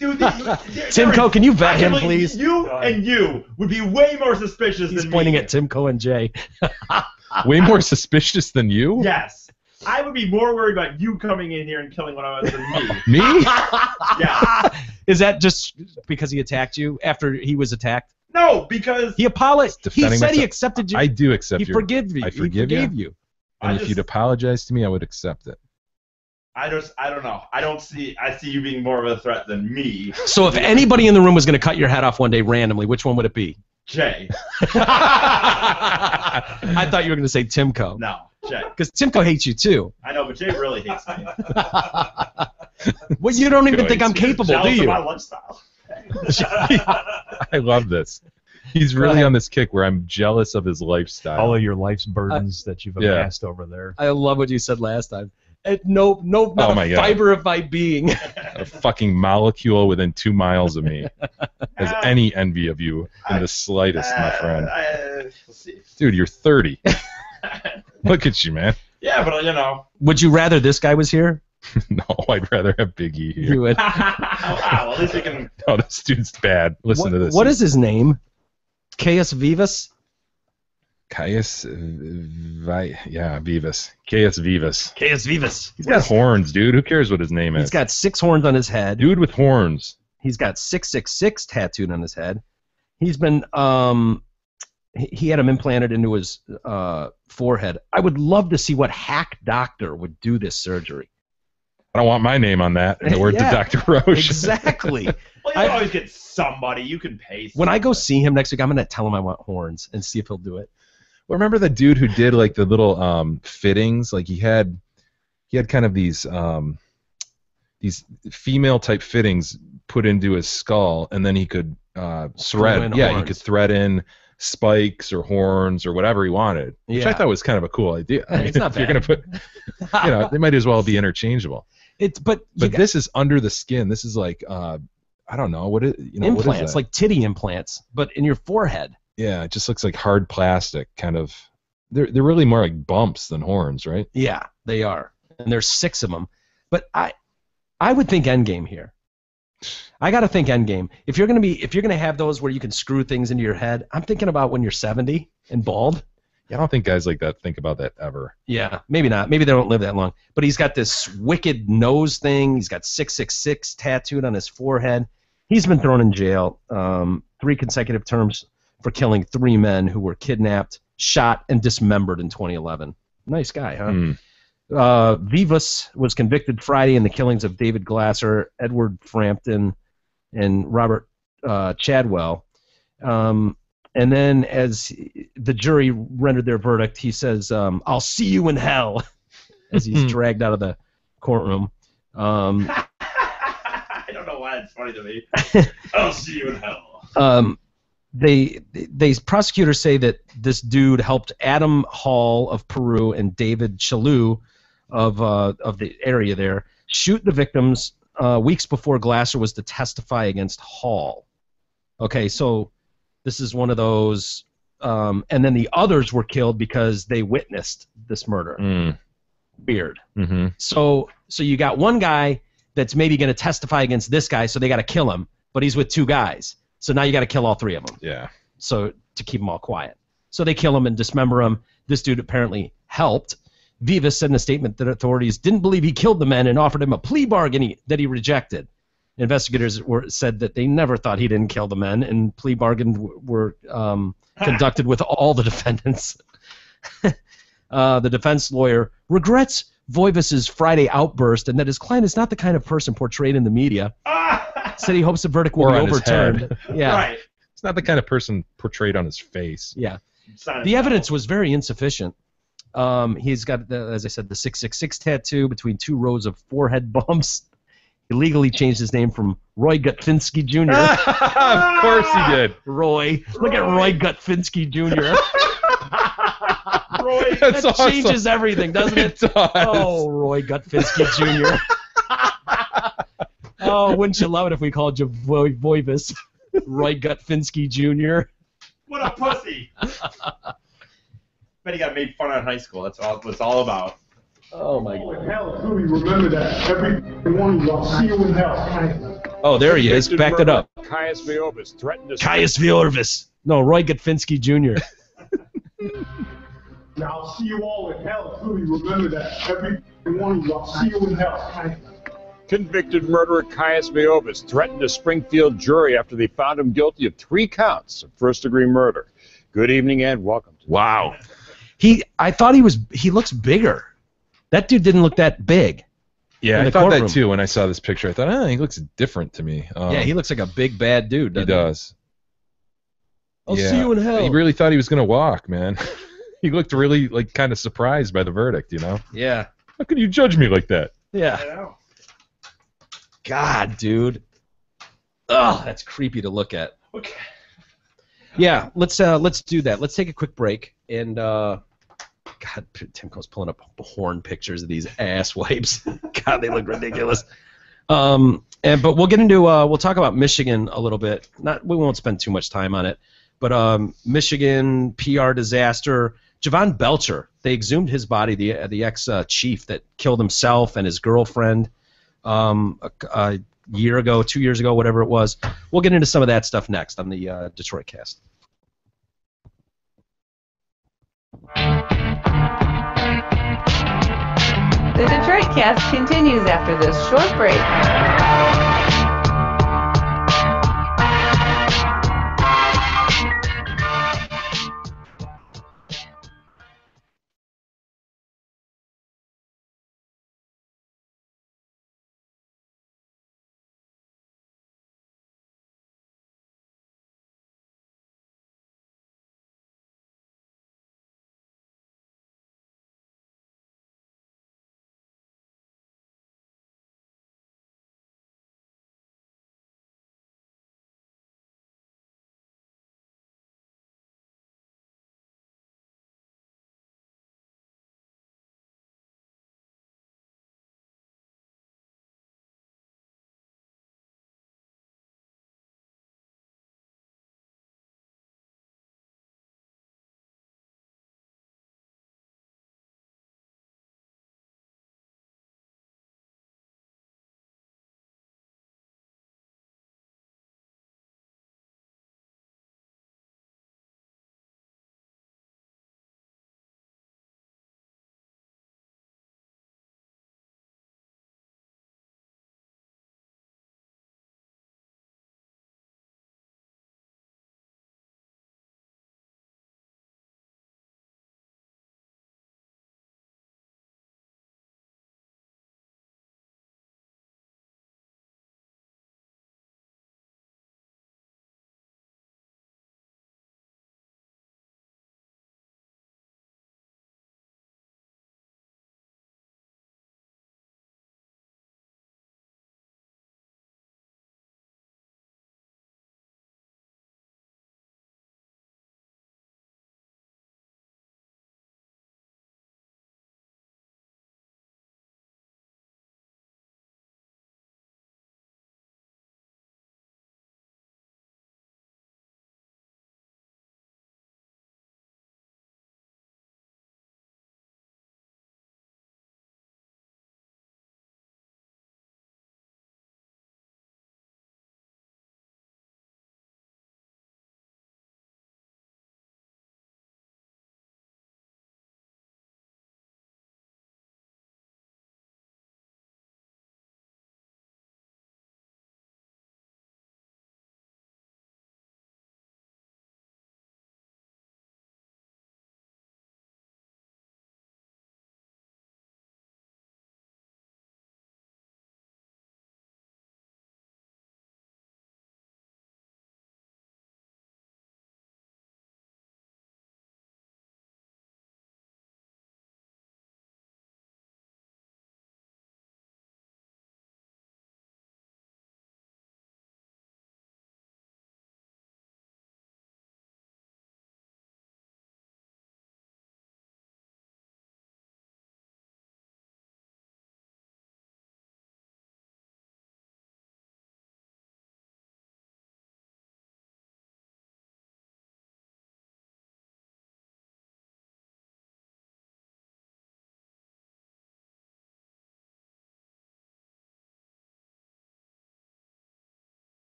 Dude, Timco, can you vet him, please? You would be way more suspicious than me. He's pointing at Timco and Jay. Way more suspicious than you? Yes. I would be more worried about you coming in here and killing one of us than me. Me? Yeah. Is that just because he attacked you after he was attacked? No, because he apologized. He said myself. He accepted you. I do accept you. He forgave you. I forgive you. And if you'd apologize to me, I would accept it. I don't know. I see you being more of a threat than me. So if anybody in the room was going to cut your head off one day randomly, which one would it be? Jay. I thought you were going to say Timco. No, Jay. Because Timco hates you too. I know, but Jay really hates me. Well, you don't even think I'm capable, do you? Of my lifestyle. I love this. He's really on this kick where I'm jealous of his lifestyle. All of your life's burdens that you've amassed over there. I love what you said last time. Not a fiber of my being. A fucking molecule within 2 miles of me has any envy of you in the slightest, my friend. Dude, you're 30. Look at you, man. Yeah, but Would you rather this guy was here? No, I'd rather have Big E here. You would. Wow, at least we can... No, this dude's bad. Listen to this. What is his name? Caius Vivas? Vivas. Caius Vivas. Caius Vivas. He's got horns, dude. Who cares what his name is? He's got 6 horns on his head. Dude with horns. He's got 666 tattooed on his head. He's been he had him implanted into his forehead. I would love to see what hack doctor would do this surgery. I don't want my name on that. In the words of Dr. Roche. Exactly. Well, you always get somebody. You can pay somebody. When I go see him next week, I'm going to tell him I want horns and see if he'll do it. Well, remember the dude who did like the little fittings? Like he had kind of these female type fittings put into his skull, and then he could thread. Yeah, he could thread in spikes or horns or whatever he wanted, which I thought was kind of a cool idea. I mean, it's not if you're bad. gonna put, they might as well be interchangeable. But this is under the skin. This is like I don't know what it. Implants, what is that? like titty implants, but in your forehead. Yeah, it just looks like hard plastic, kind of. They're really more like bumps than horns, right? Yeah, they are, and there's 6 of them. But I would think Endgame here. I got to think Endgame. If you're gonna have those where you can screw things into your head, I'm thinking about when you're 70 and bald. Yeah, I don't think guys like that think about that ever. Yeah, maybe not. Maybe they don't live that long. But he's got this wicked nose thing. He's got 666 tattooed on his forehead. He's been thrown in jail 3 consecutive terms for killing 3 men who were kidnapped, shot, and dismembered in 2011. Nice guy, huh? Vivas was convicted Friday in the killings of David Glasser, Edward Frampton, and Robert Chadwell. And then as the jury rendered their verdict, he says, "I'll see you in hell," as he's dragged out of the courtroom. I don't know why it's funny to me. I'll see you in hell. They prosecutors say that this dude helped Adam Hall of Peru and David Chalou of the area there shoot the victims weeks before Glasser was to testify against Hall. Okay, so this is one of those, and then the others were killed because they witnessed this murder. Weird. Mm-hmm. So you got one guy that's maybe going to testify against this guy, so they got to kill him, but he's with 2 guys. So now you got to kill all 3 of them. Yeah. So to keep them all quiet. So they kill him and dismember him. This dude apparently helped. Vivas said in a statement that authorities didn't believe he killed the men and offered him a plea bargain that he rejected. Investigators said that they never thought he didn't kill the men, and plea bargains were conducted with all the defendants. The defense lawyer regrets Voivas's Friday outburst and that his client is not the kind of person portrayed in the media. Said he hopes the verdict will be overturned. Yeah. Right. It's not the kind of person portrayed on his face. Yeah. The evidence was very insufficient. He's got, as I said, the 666 tattoo between 2 rows of forehead bumps. He legally changed his name from Roy Gutfinski Jr. Of course he did. Roy. Look at Roy Gutfinski Jr. Roy. That changes everything, doesn't it? It does. Oh, Roy Gutfinski Jr. Oh, wouldn't you love it if we called you Voivas? Roy Gutfinski Jr. What a pussy. Bet he got made fun of in high school. That's all it's all about. Oh, my God. Hell, Louis, remember that. Every one of you, I'll see you in hell. Oh, there he is. Backed it up. Caius Viorvis threatened to... Caius Viorvis. No, Roy Gutfinski Jr. Now, I'll see you all in hell, Louis, remember that. Every one of you, I'll see you in hell. Convicted murderer Caius Viorvis threatened a Springfield jury after they found him guilty of 3 counts of first-degree murder. Good evening and welcome. Wow. I thought he looks bigger. That dude didn't look that big. Yeah, I thought that too when I saw this picture. I thought, he looks different to me. Yeah, he looks like a big bad dude. He does. I'll see you in hell. He really thought he was gonna walk, man. He looked really kind of surprised by the verdict, you know? Yeah. How could you judge me like that? Yeah. God, dude. Ugh, that's creepy to look at. Okay. Yeah, let's do that. Let's take a quick break and God, Timco's pulling up horn pictures of these ass wipes. God, they look ridiculous. But we'll get into we'll talk about Michigan a little bit. We won't spend too much time on it, but Michigan PR disaster. Javon Belcher, they exhumed his body, the ex-chief that killed himself and his girlfriend a year ago, 2 years ago, whatever it was. We'll get into some of that stuff next on the Detroit Cast. The Detroit Cast continues after this short break.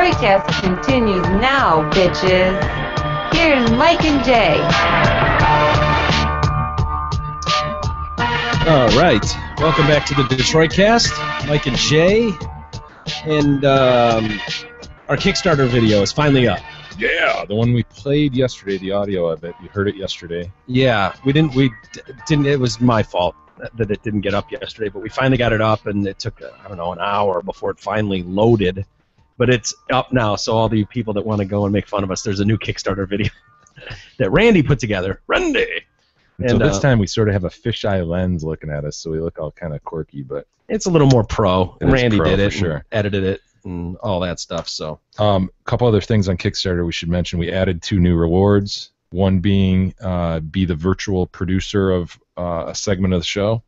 Detroitcast continues now, bitches. Here's Mike and Jay. All right, welcome back to the Detroitcast. Mike and Jay, and our Kickstarter video is finally up. Yeah, the one we played yesterday, the audio of it. You heard it yesterday. Yeah, we didn't. It was my fault that it didn't get up yesterday, but we finally got it up, and it took an hour before it finally loaded. But it's up now, so all the people that want to go and make fun of us, there's a new Kickstarter video that Randy put together. Randy. And so this time we sort of have a fisheye lens looking at us, so we look all kind of quirky, but it's a little more pro. Randy did it, sure. Edited it, and all that stuff. So, a couple other things on Kickstarter we should mention. We added 2 new rewards. One being be the virtual producer of a segment of the show.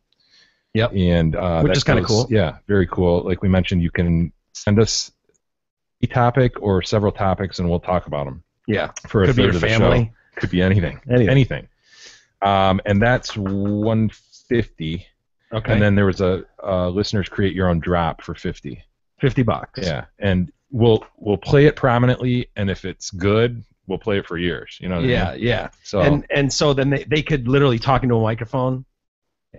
Yep. And which is kind of cool. Yeah, very cool. Like we mentioned, you can send us a topic or several topics, and we'll talk about them. Yeah. For a Could be third your of the family. show. Could be anything. Anything. And that's $150. Okay. And then there was a listeners create your own drop for $50. $50. Yeah. And we'll play it prominently, and if it's good, we'll play it for years. You know what I mean? Yeah. So and so then they could literally talk into a microphone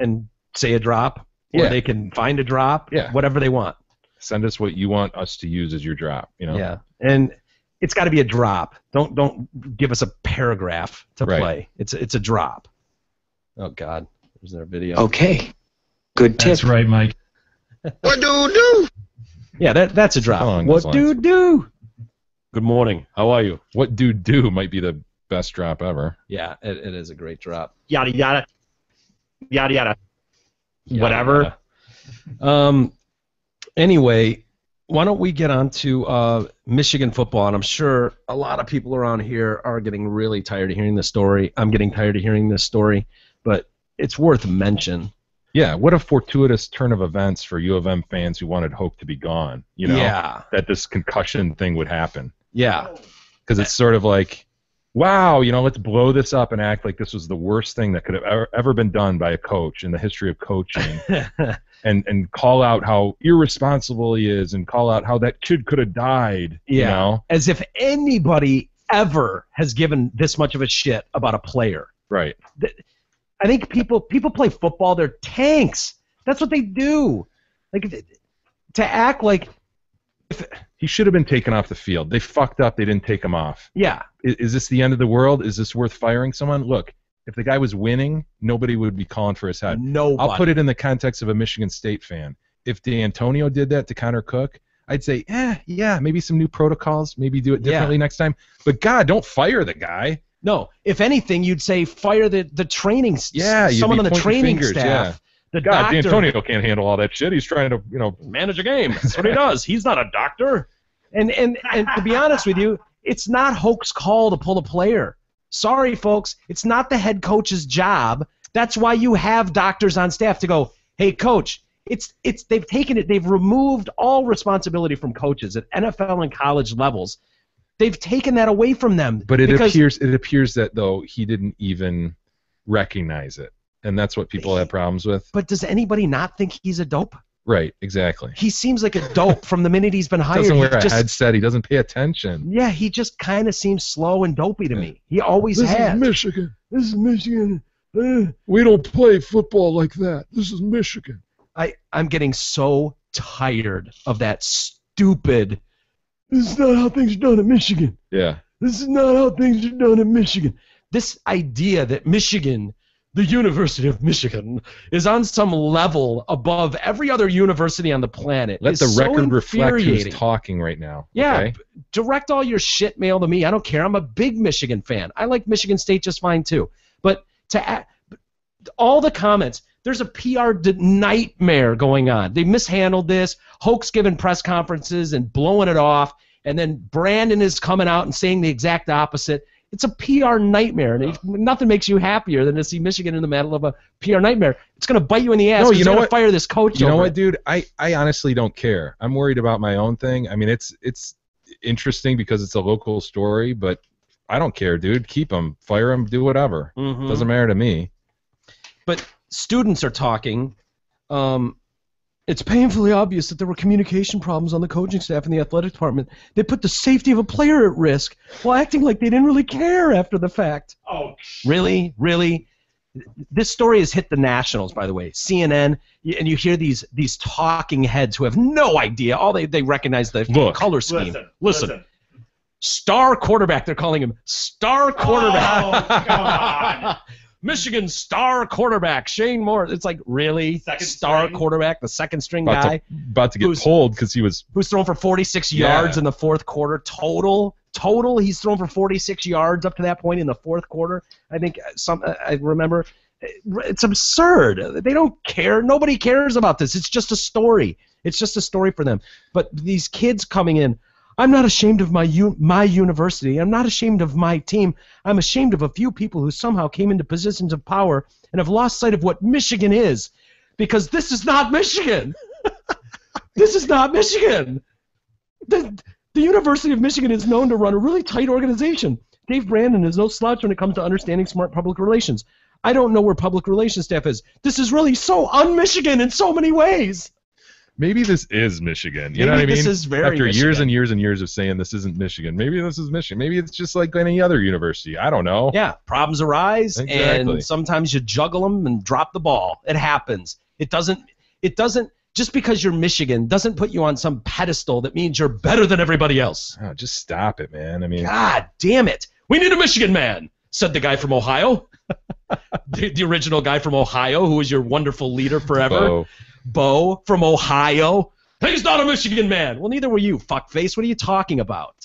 and say a drop, or they can find a drop, whatever they want. Send us what you want us to use as your drop. You know. Yeah. And it's got to be a drop. Don't give us a paragraph to play. It's a drop. Oh God, there's our video. Okay. Good tip. That's right, Mike. What do? Yeah, that's a drop. What do? Good morning. How are you? What do might be the best drop ever. Yeah, it is a great drop. Yada yada. Yada yada. Whatever. Anyway, why don't we get on to Michigan football? And I'm sure a lot of people around here are getting really tired of hearing this story. I'm getting tired of hearing this story, but it's worth mention. Yeah, what a fortuitous turn of events for U of M fans who wanted Hoke to be gone. You know, that this concussion thing would happen. Yeah. Because it's sort of like, wow, let's blow this up and act like this was the worst thing that could have ever been done by a coach in the history of coaching. and call out how irresponsible he is, and call out how that kid could have died. Yeah. You know? As if anybody ever has given this much of a shit about a player. Right. I think people play football. They're tanks. That's what they do. Like, to act like he should have been taken off the field. They fucked up. They didn't take him off. Yeah. Is this the end of the world? Is this worth firing someone? Look, if the guy was winning, nobody would be calling for his head. Nobody. I'll put it in the context of a Michigan State fan. If D'Antonio did that to Connor Cook, I'd say, yeah, maybe some new protocols, maybe do it differently next time. But God, don't fire the guy. No, if anything, you'd say fire the training someone on the training staff. The God, doctor. D'Antonio can't handle all that shit. He's trying to, manage a game. That's what he does. He's not a doctor. And to be honest with you, it's not Hoke's call to pull a player. Sorry, folks, it's not the head coach's job. That's why you have doctors on staff to go, hey, coach. They've taken it. They've removed all responsibility from coaches at NFL and college levels. They've taken that away from them. But it appears that though he didn't even recognize it, and that's what people have problems with. But does anybody not think he's a dope? Right, exactly. He seems like a dope from the minute he's been hired. Doesn't wear a headset. He doesn't pay attention. Yeah, he just kind of seems slow and dopey to me. He always has. This is Michigan. We don't play football like that. This is Michigan. I'm getting so tired of that stupid. This is not how things are done in Michigan. Yeah. This is not how things are done in Michigan. This idea that Michigan, the University of Michigan, is on some level above every other university on the planet. Let the record reflect who's infuriating. talking right now. Yeah, okay? Direct all your shit mail to me. I don't care. I'm a big Michigan fan. I like Michigan State just fine too. But all the comments, there's a PR nightmare going on. They mishandled this. Hoke's giving press conferences and blowing it off, and then Brandon is coming out and saying the exact opposite. It's a PR nightmare, and nothing makes you happier than to see Michigan in the middle of a PR nightmare. It's going to bite you in the ass. No, you know what? Fire this coach. You know over what, it. dude? I honestly don't care. I'm worried about my own thing. I mean, it's interesting because it's a local story, but I don't care, dude. Keep him, fire him, do whatever. Doesn't matter to me. But students are talking. It's painfully obvious that there were communication problems on the coaching staff and the athletic department. They put the safety of a player at risk while acting like they didn't really care after the fact. Oh. Really? Really? This story has hit the nationals, by the way. CNN, and you hear these talking heads who have no idea. All they recognize the color scheme. Listen. Star quarterback, they're calling him star quarterback. Oh, come on. Michigan star quarterback, Shane Moore. It's like, really? Second star string? quarterback, the second string guy? About to get pulled because he was... Who's thrown for 46 yards in the fourth quarter total. Total, he's thrown for 46 yards up to that point in the fourth quarter. I think I remember. It's absurd. They don't care. Nobody cares about this. It's just a story. It's just a story for them. But these kids coming in, I'm not ashamed of my university. I'm not ashamed of my team. I'm ashamed of a few people who somehow came into positions of power and have lost sight of what Michigan is, because this is not Michigan. This is not Michigan. The University of Michigan is known to run a really tight organization. Dave Brandon is no slouch when it comes to understanding smart public relations. I don't know where public relations staff is. This is really so un-Michigan in so many ways. Maybe this is Michigan. You know what I mean? This is very After Michigan. years and years and years of saying this isn't Michigan, maybe this is Michigan. Maybe it's just like any other university. I don't know. Yeah, problems arise, Exactly. and sometimes you juggle them and drop the ball. It happens. It doesn't. Just because you're Michigan doesn't put you on some pedestal that means you're better than everybody else. Oh, just stop it, man. I mean, God damn it. We need a Michigan man, said the guy from Ohio. the original guy from Ohio who was your wonderful leader forever. Bo from Ohio. He's not a Michigan man. Well, neither were you, fuckface. What are you talking about?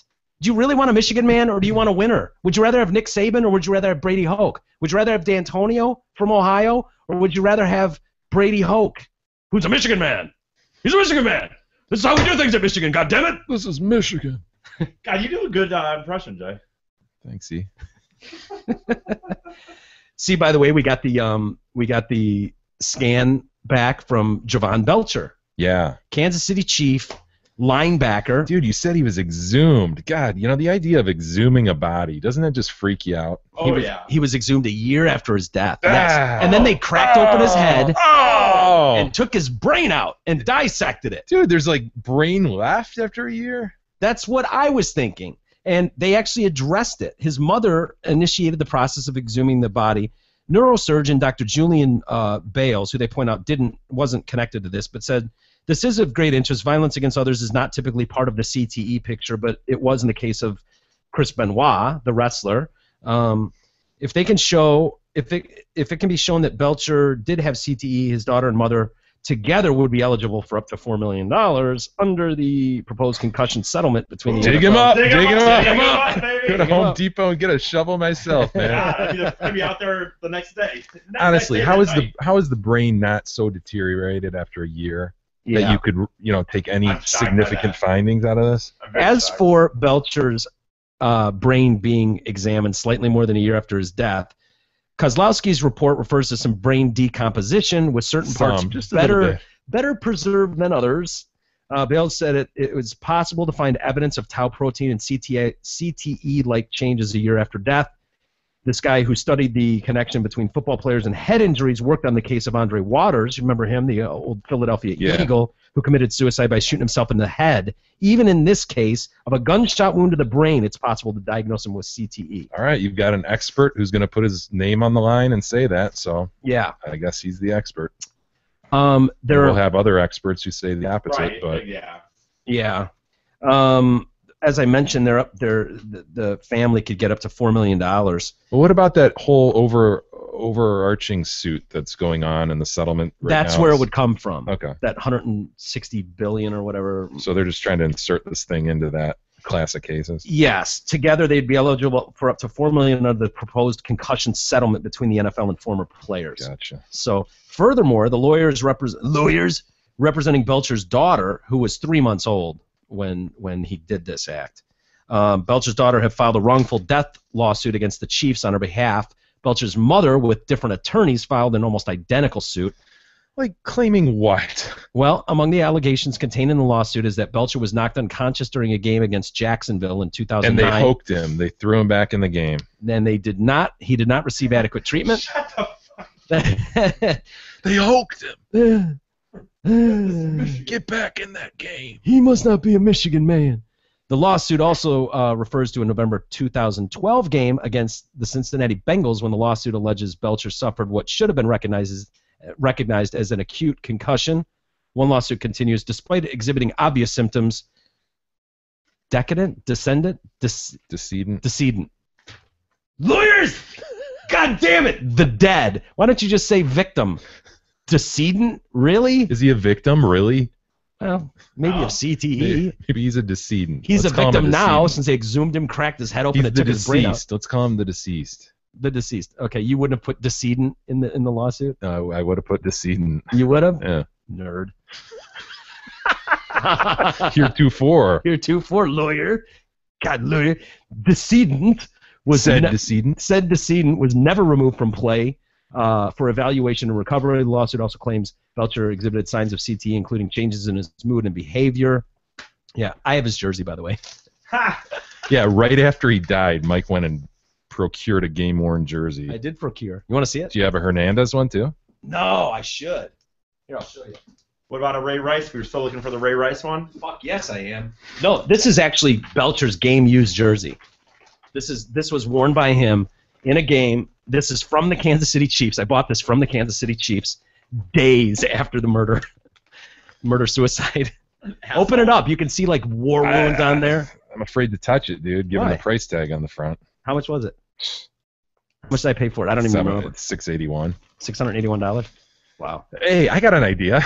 Do you really want a Michigan man, or do you want a winner? Would you rather have Nick Saban, or would you rather have Brady Hoke? Would you rather have D'Antonio from Ohio, or would you rather have Brady Hoke, who's a Michigan man? He's a Michigan man. This is how we do things at Michigan, goddammit. This is Michigan. God, you do a good impression, Jay. thanks, E. See, by the way, we got the scan back from Javon Belcher. Yeah. Kansas City Chief, linebacker. Dude, you said he was exhumed. God, you know, the idea of exhuming a body, doesn't that just freak you out? He was exhumed a year after his death. And then they cracked open his head and took his brain out and dissected it. Dude, there's like brain left after a year? That's what I was thinking. And they actually addressed it. His mother initiated the process of exhuming the body. Neurosurgeon Dr. Julian Bales, who they point out wasn't connected to this, but said, "This is of great interest. Violence against others is not typically part of the CTE picture, but it was in the case of Chris Benoit, the wrestler. If they can show, if it can be shown that Belcher did have CTE, his daughter and mother together would be eligible for up to $4 million under the proposed concussion settlement between the Dig NFL. him up! Dig him up, up! baby. Go to Home Depot and get a shovel myself, man. Yeah, I'm gonna be out there the next day. Honestly, Next day, how is the brain not so deteriorated after a year that you could take any significant findings out of this? As for Belcher's brain being examined slightly more than a year after his death, Kozlowski's report refers to some brain decomposition with certain parts just a little bit. better preserved than others. Bales said it was possible to find evidence of tau protein and CTE-like changes a year after death. This guy who studied the connection between football players and head injuries worked on the case of Andre Waters. You remember him, the old Philadelphia Eagle, who committed suicide by shooting himself in the head. Even in this case of a gunshot wound to the brain, it's possible to diagnose him with CTE. All right, you've got an expert who's going to put his name on the line and say that, so yeah, I guess he's the expert. We'll have other experts who say the opposite, Right, but yeah. As I mentioned, the family could get up to $4 million. Well, what about that whole overarching suit that's going on in the settlement right That's now? where it would come from. Okay. That $160 billion or whatever. So they're just trying to insert this thing into that class of cases. Yes. Together, they'd be eligible for up to $4 million under the proposed concussion settlement between the NFL and former players. Gotcha. So, furthermore, the lawyers representing Belcher's daughter, who was 3 months old when he did this act. Belcher's daughter had filed a wrongful death lawsuit against the Chiefs on her behalf. Belcher's mother, with different attorneys, filed an almost identical suit. Like claiming what? Well, among the allegations contained in the lawsuit is that Belcher was knocked unconscious during a game against Jacksonville in 2009. And they hooked him. They threw him back in the game. Then he did not receive adequate treatment. They hooked him. Get back in that game. He must not be a Michigan man. The lawsuit also refers to a November 2012 game against the Cincinnati Bengals when the lawsuit alleges Belcher suffered what should have been recognized as an acute concussion. One lawsuit continues, despite exhibiting obvious symptoms. Decedent? Decedent. Lawyers! God damn it! The dead. Why don't you just say victim? Decedent? Really? Is he a victim? Really? Well, maybe of CTE. Maybe he's a decedent. He's Let's a call him victim now decedent. since they exhumed him, cracked his head open, He's and the took his brain out. deceased. Let's call him the deceased. The deceased. Okay, you wouldn't have put decedent in the lawsuit? No, I would have put decedent. You would have? Yeah. Nerd. Heretofore, lawyer. God, lawyer. Decedent was decedent. Said decedent was never removed from play for evaluation and recovery. The lawsuit also claims Belcher exhibited signs of CTE, including changes in his mood and behavior. Yeah, I have his jersey, by the way. Yeah, right after he died, Mike went and procured a game-worn jersey. I did procure. You want to see it? Do you have a Hernandez one, too? No, I should. Here, I'll show you. What about a Ray Rice? We were still looking for the Ray Rice one? Fuck yes, I am. No, this is actually Belcher's game-used jersey. This was worn by him in a game. This is from the Kansas City Chiefs. I bought this from the Kansas City Chiefs days after the murder-suicide. Open it up. You can see, like, war wounds on there. I'm afraid to touch it, dude, given Why? the price tag on the front. How much was it? How much did I pay for it? I don't even remember. $681. $681? Wow. Hey, I got an idea.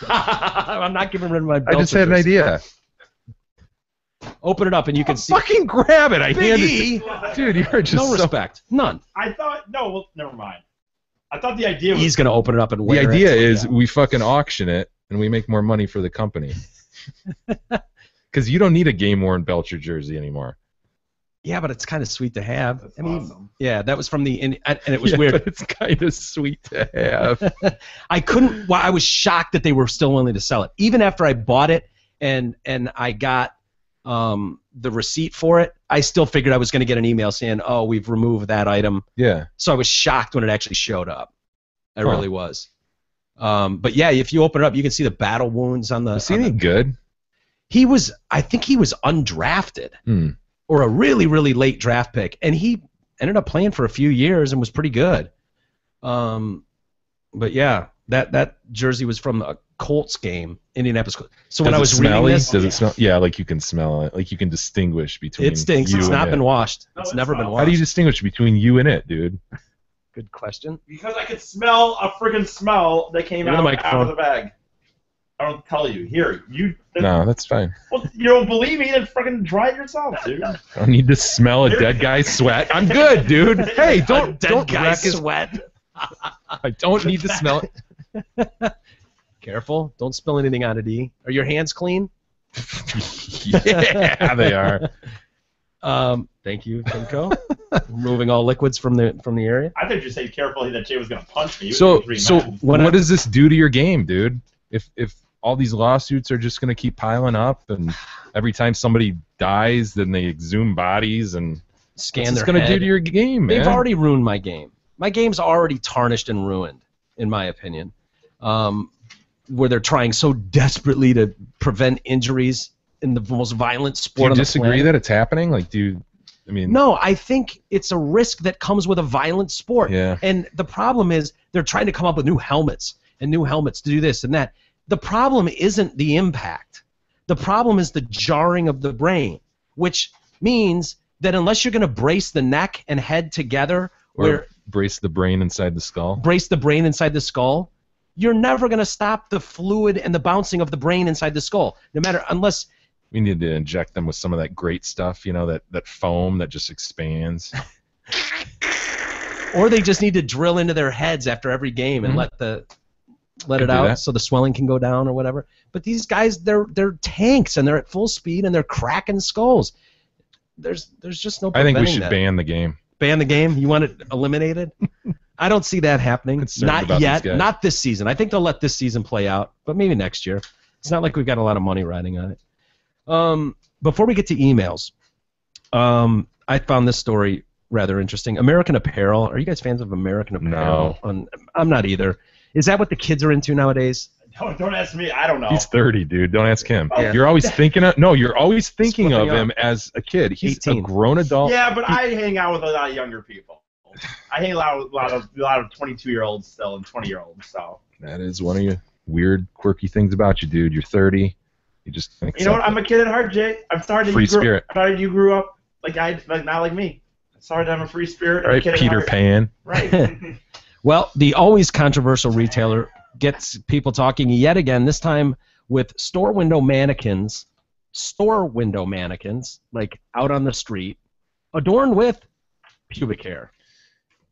I'm not giving rid of my I just had an idea. Open it up and you can see. Fucking grab it. I Big handed E. it. Dude, you're just No so- respect. None. I thought, no, well, never mind. I thought the idea was... He's going to open it up and The wear idea it. is we fucking auction it and we make more money for the company. Because you don't need a game-worn Belcher jersey anymore. Yeah, but it's kind of sweet to have. That's I mean, awesome. yeah, that was from the and it was Yeah, weird. but it's kind of sweet to have. I couldn't. Well, I was shocked that they were still willing to sell it, even after I bought it and I got the receipt for it. I still figured I was going to get an email saying, "Oh, we've removed that item." Yeah. So I was shocked when it actually showed up. I really was. But yeah, if you open it up, you can see the battle wounds on the. Is he any good? He was. I think he was undrafted. Or a really, really late draft pick, and he ended up playing for a few years and was pretty good. But yeah, that jersey was from a Colts game, Indianapolis Colts. So when I was reading this, does it smell? Yeah, like you can smell it. Like you can distinguish between. it stinks. You It's and not it. been washed. It's never been washed. How do you distinguish between you and it, dude? Good question. Because I could smell a friggin' smell that came Give me out the of microphone. the bag. I don't tell you. Here, you. No, that's fine. Well, you don't believe me? Then fucking try it yourself, dude. I don't need to smell a dead guy's sweat. I'm good, dude. Hey, don't guy wreck his- sweat. I don't need to smell it. Careful! Don't spill anything on it, E. Are your hands clean? Yeah, they are. Thank you, Timko. Removing all liquids from the area. I thought you said careful that Jay was gonna punch me. He was So, gonna be so mad. what does this do to your game, dude? If all these lawsuits are just gonna keep piling up, and every time somebody dies, then they exhume bodies and Scan what's their this gonna do head. to your game, man? They've already ruined my game. My game's already tarnished and ruined, in my opinion. Where they're trying so desperately to prevent injuries in the most violent Do sport you on the disagree planet. that it's happening? Like, I mean, No, I think it's a risk that comes with a violent sport. Yeah. And the problem is they're trying to come up with new helmets to do this and that. The problem isn't the impact. The problem is the jarring of the brain, which means that unless you're going to brace the neck and head together, or brace the brain inside the skull. brace the brain inside the skull, you're never going to stop the fluid and the bouncing of the brain inside the skull. No matter, unless We need to inject them with some of that great stuff, you know, that foam that just expands. or they just need to drill into their heads after every game and let it Could do out that. so the swelling can go down or whatever. But these guys, they're tanks and they're at full speed and they're cracking skulls. There's just no I think preventing we should that. ban the game. Ban the game? You want it eliminated? I don't see that happening. Concerned Not about yet. these guys. Not this season. I think they'll let this season play out, but maybe next year. It's not like we've got a lot of money riding on it. Before we get to emails, I found this story rather interesting. American Apparel. Are you guys fans of American Apparel? No. I'm not either. Is that what the kids are into nowadays? Don't ask me. I don't know. He's 30, dude. Don't ask him. Yeah. You're always thinking of you're always thinking of him as a kid. He's 18. a grown adult. Yeah, but I hang out with a lot of younger people. I hang out with a lot of 22-year-olds still and 20-year-olds. So That is one of your weird, quirky things about you, dude. You're 30. You just you know what? I'm a kid at heart, Jay. I'm sorry that Free spirit. you grew up like not like me. Sorry that I'm a free spirit. All right, Peter Pan. Right. Well, the always controversial retailer gets people talking yet again, this time with store window mannequins, like out on the street, adorned with pubic hair.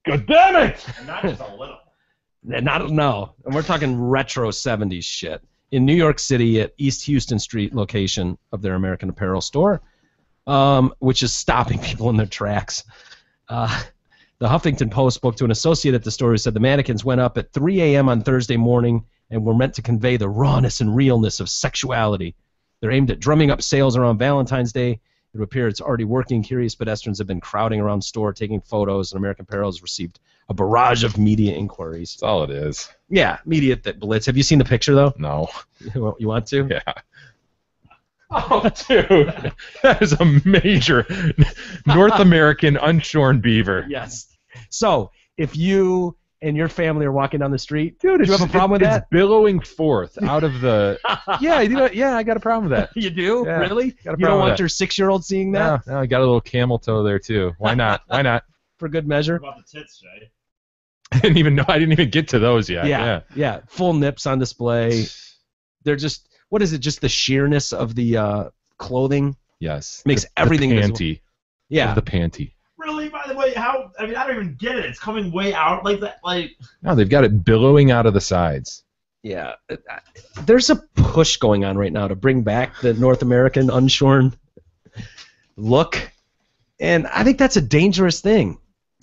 God damn it! And not just a little. No. And we're talking retro 70s shit. In New York City at East Houston Street location of their American Apparel store, which is stopping people in their tracks. The Huffington Post spoke to an associate at the store who said the mannequins went up at 3 a.m. on Thursday morning and were meant to convey the rawness and realness of sexuality. They're aimed at drumming up sales around Valentine's Day. It would appear it's already working. Curious pedestrians have been crowding around the store, taking photos, and American Apparel has received a barrage of media inquiries. That's all it is. Yeah, media that blitz. Have you seen the picture, though? No. You want to? Yeah. Oh, dude. That is a major North American unshorn beaver. Yes. So, if you and your family are walking down the street, dude, do you have a problem with that? It's billowing forth out of the... Yeah, I got a problem with that. You do? Yeah, Really? got a You don't problem with want that. your 6-year-old seeing that? No, I got a little camel toe there, too. Why not? Why not? For good measure? What about the tits, Jay? I didn't even get to those yet. Yeah. Full nips on display. They're just... What is it? Just the sheerness of the clothing? Yes. Makes The everything visible. panty. Yeah. The panty. Really? By the way, how? I mean, I don't even get it. It's coming way out like that. Like. No, they've got it billowing out of the sides. Yeah. There's a push going on right now to bring back the North American unshorn look, and I think that's a dangerous thing.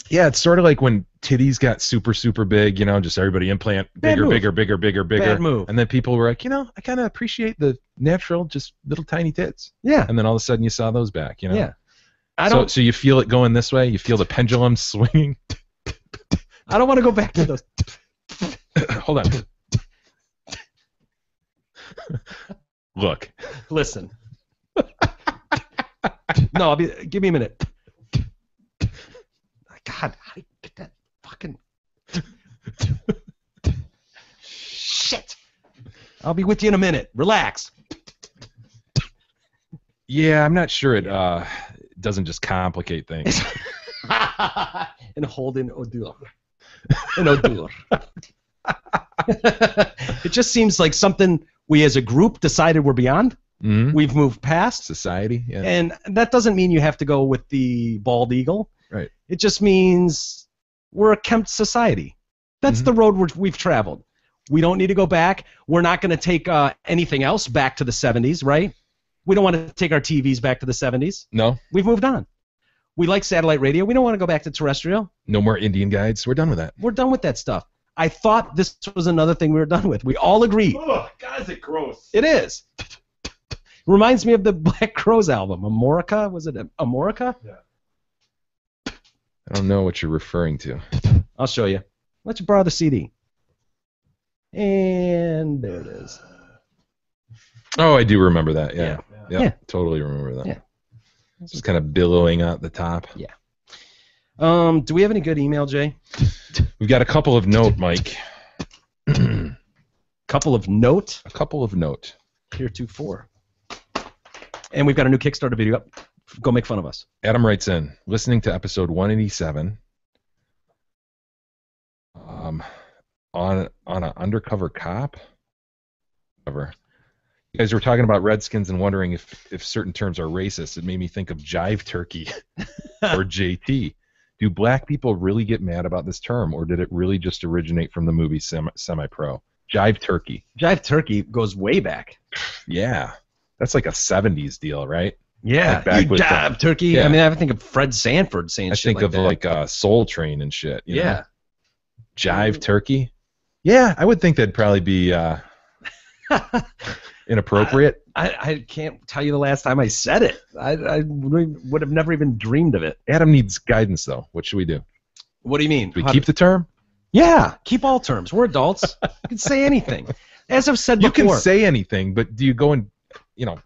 Yeah, it's sort of like when titties got super, super big, just everybody implant bigger, move. bigger. Bad move. And then people were like, I kind of appreciate the natural, just little tiny tits. Yeah. And then all of a sudden you saw those back, Yeah. So you feel it going this way? You feel the pendulum swinging? I don't want to go back to those. Hold on. Look. Listen. No, give me a minute. God, how do you get that fucking... Shit. I'll be with you in a minute. Relax. Yeah, I'm not sure it doesn't just complicate things. And hold in odeur. An odeur. It just seems like something we as a group decided we're beyond. Mm-hmm. We've moved past. Society, yeah. And that doesn't mean you have to go with the bald eagle. Right. It just means we're a kempt society. That's the road we've traveled. We don't need to go back. We're not going to take anything else back to the 70s, right? We don't want to take our TVs back to the 70s. No. We've moved on. We like satellite radio. We don't want to go back to terrestrial. No more Indian guides. We're done with that. We're done with that stuff. I thought this was another thing we were done with. We all agreed. Oh, God, is it gross? It is. Reminds me of the Black Crowes album. Amorica? Was it Amorica? Yeah. I don't know what you're referring to. I'll show you. Let's borrow the CD. And there it is. Oh, I do remember that. Yeah. Yeah. Totally remember that. Yeah. Just kind of billowing out the top. Yeah. Do we have any good email, Jay? We've got a couple of note, Mike. Couple of note? A couple of note. Heretofore. And we've got a new Kickstarter video up. Go make fun of us. Adam writes in, listening to episode 187 on an undercover cop. Whatever. You guys were talking about Redskins and wondering if certain terms are racist. It made me think of jive turkey or JT. Do black people really get mad about this term, or did it really just originate from the movie Semi-Pro? Jive turkey. Jive turkey goes way back. Yeah. That's like a 70s deal, right? Yeah, Like back you with jive turkey. Yeah. I mean, I think of Fred Sanford saying I shit think like of that. like Soul Train and shit. You Yeah. know? Jive turkey. Yeah, I would think that'd probably be inappropriate. I can't tell you the last time I said it. I would have never even dreamed of it. Adam needs guidance, though. What should we do? What do you mean? Do we keep the term? Yeah, keep all terms. We're adults. You can say anything. As I've said You before, can say anything, but do you go and call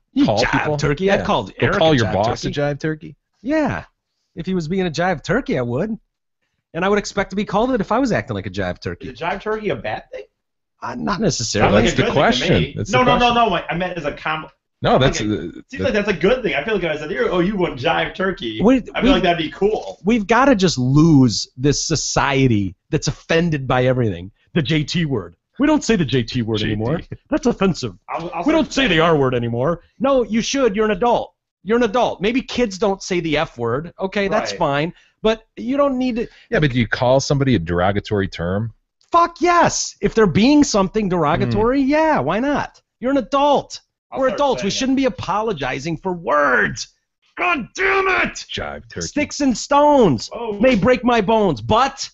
jive people? turkey. Yeah. I'd call Go Eric call a your jive boss turkey. a jive turkey. Yeah, if he was being a jive turkey, I would, and I would expect to be called it if I was acting like a jive turkey. Is a jive turkey a bad thing? Not necessarily. Sounds That's a the good thing to question. me. That's No, the no, no, question. no. I meant as a compliment. No, that's Seems like that's a good thing. I feel like if I said, "Oh, you want jive turkey," I feel like that'd be cool. We've got to just lose this society that's offended by everything. The JT word. We don't say the JT word anymore. That's offensive. We don't say the R word anymore. No, you should. You're an adult. You're an adult. Maybe kids don't say the F word. Okay, that's Right. fine. But you don't need to. Yeah, but do you call somebody a derogatory term? Fuck yes. If they're being something derogatory, yeah, why not? You're an adult. We're adults. We shouldn't be apologizing for words. God damn it! Jive turkey. Sticks and stones may break my bones, but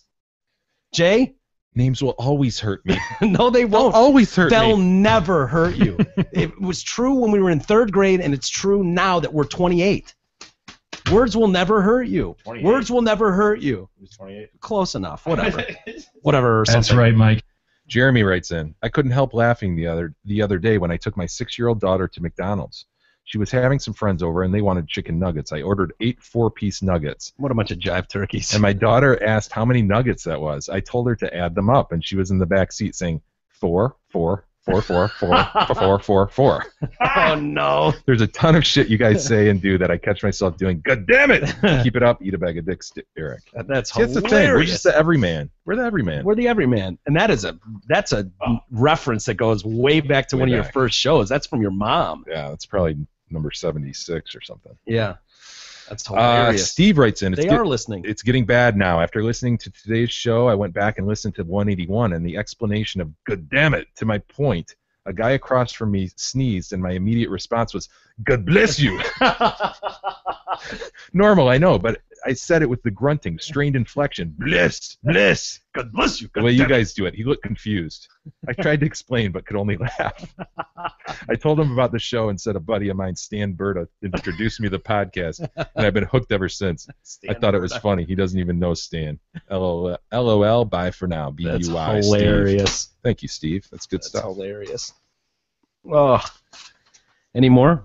Jay, names will always hurt me. No, they won't. Always hurt They'll me. never hurt you. It was true when we were in 3rd grade, and it's true now that we're 28. Words will never hurt you. 28. Words will never hurt you. Who's 28? Close enough. Whatever. Whatever. Or That's something. right, Mike. Jeremy writes in, I couldn't help laughing the other day when I took my 6-year-old daughter to McDonald's. She was having some friends over and they wanted chicken nuggets. I ordered 8 4-piece nuggets. What a bunch of jive turkeys. And my daughter asked how many nuggets that was. I told her to add them up, and she was in the back seat saying 4, 4, 4, 4, 4, 4, 4, 4. Oh no. There's a ton of shit you guys say and do that I catch myself doing. God damn it! Keep it up. Eat a bag of dicks, Eric. That's See, that's the thing. We're hilarious. just the everyman. We're the everyman. We're the everyman, and that's a reference that goes way back to Way one of your back. first shows. That's from your mom. Yeah, that's probably number 76 or something. Yeah, that's hilarious. Steve writes in. They are listening. It's getting bad now. After listening to today's show, I went back and listened to 181, and the explanation of "God damn it" to my point. A guy across from me sneezed, and my immediate response was, "God bless you." Normal, I know, but I said it with the grunting, strained inflection. Bliss, bliss. God bless you. The way you guys do it. He looked confused. I tried to explain, but could only laugh. I told him about the show and said a buddy of mine, Stan Berta, introduced me to the podcast, and I've been hooked ever since. I thought it was funny. He doesn't even know Stan. LOL. Bye for now. BUI. That's hilarious. Steve. Thank you, Steve. That's good stuff. Hilarious. Oh, any more?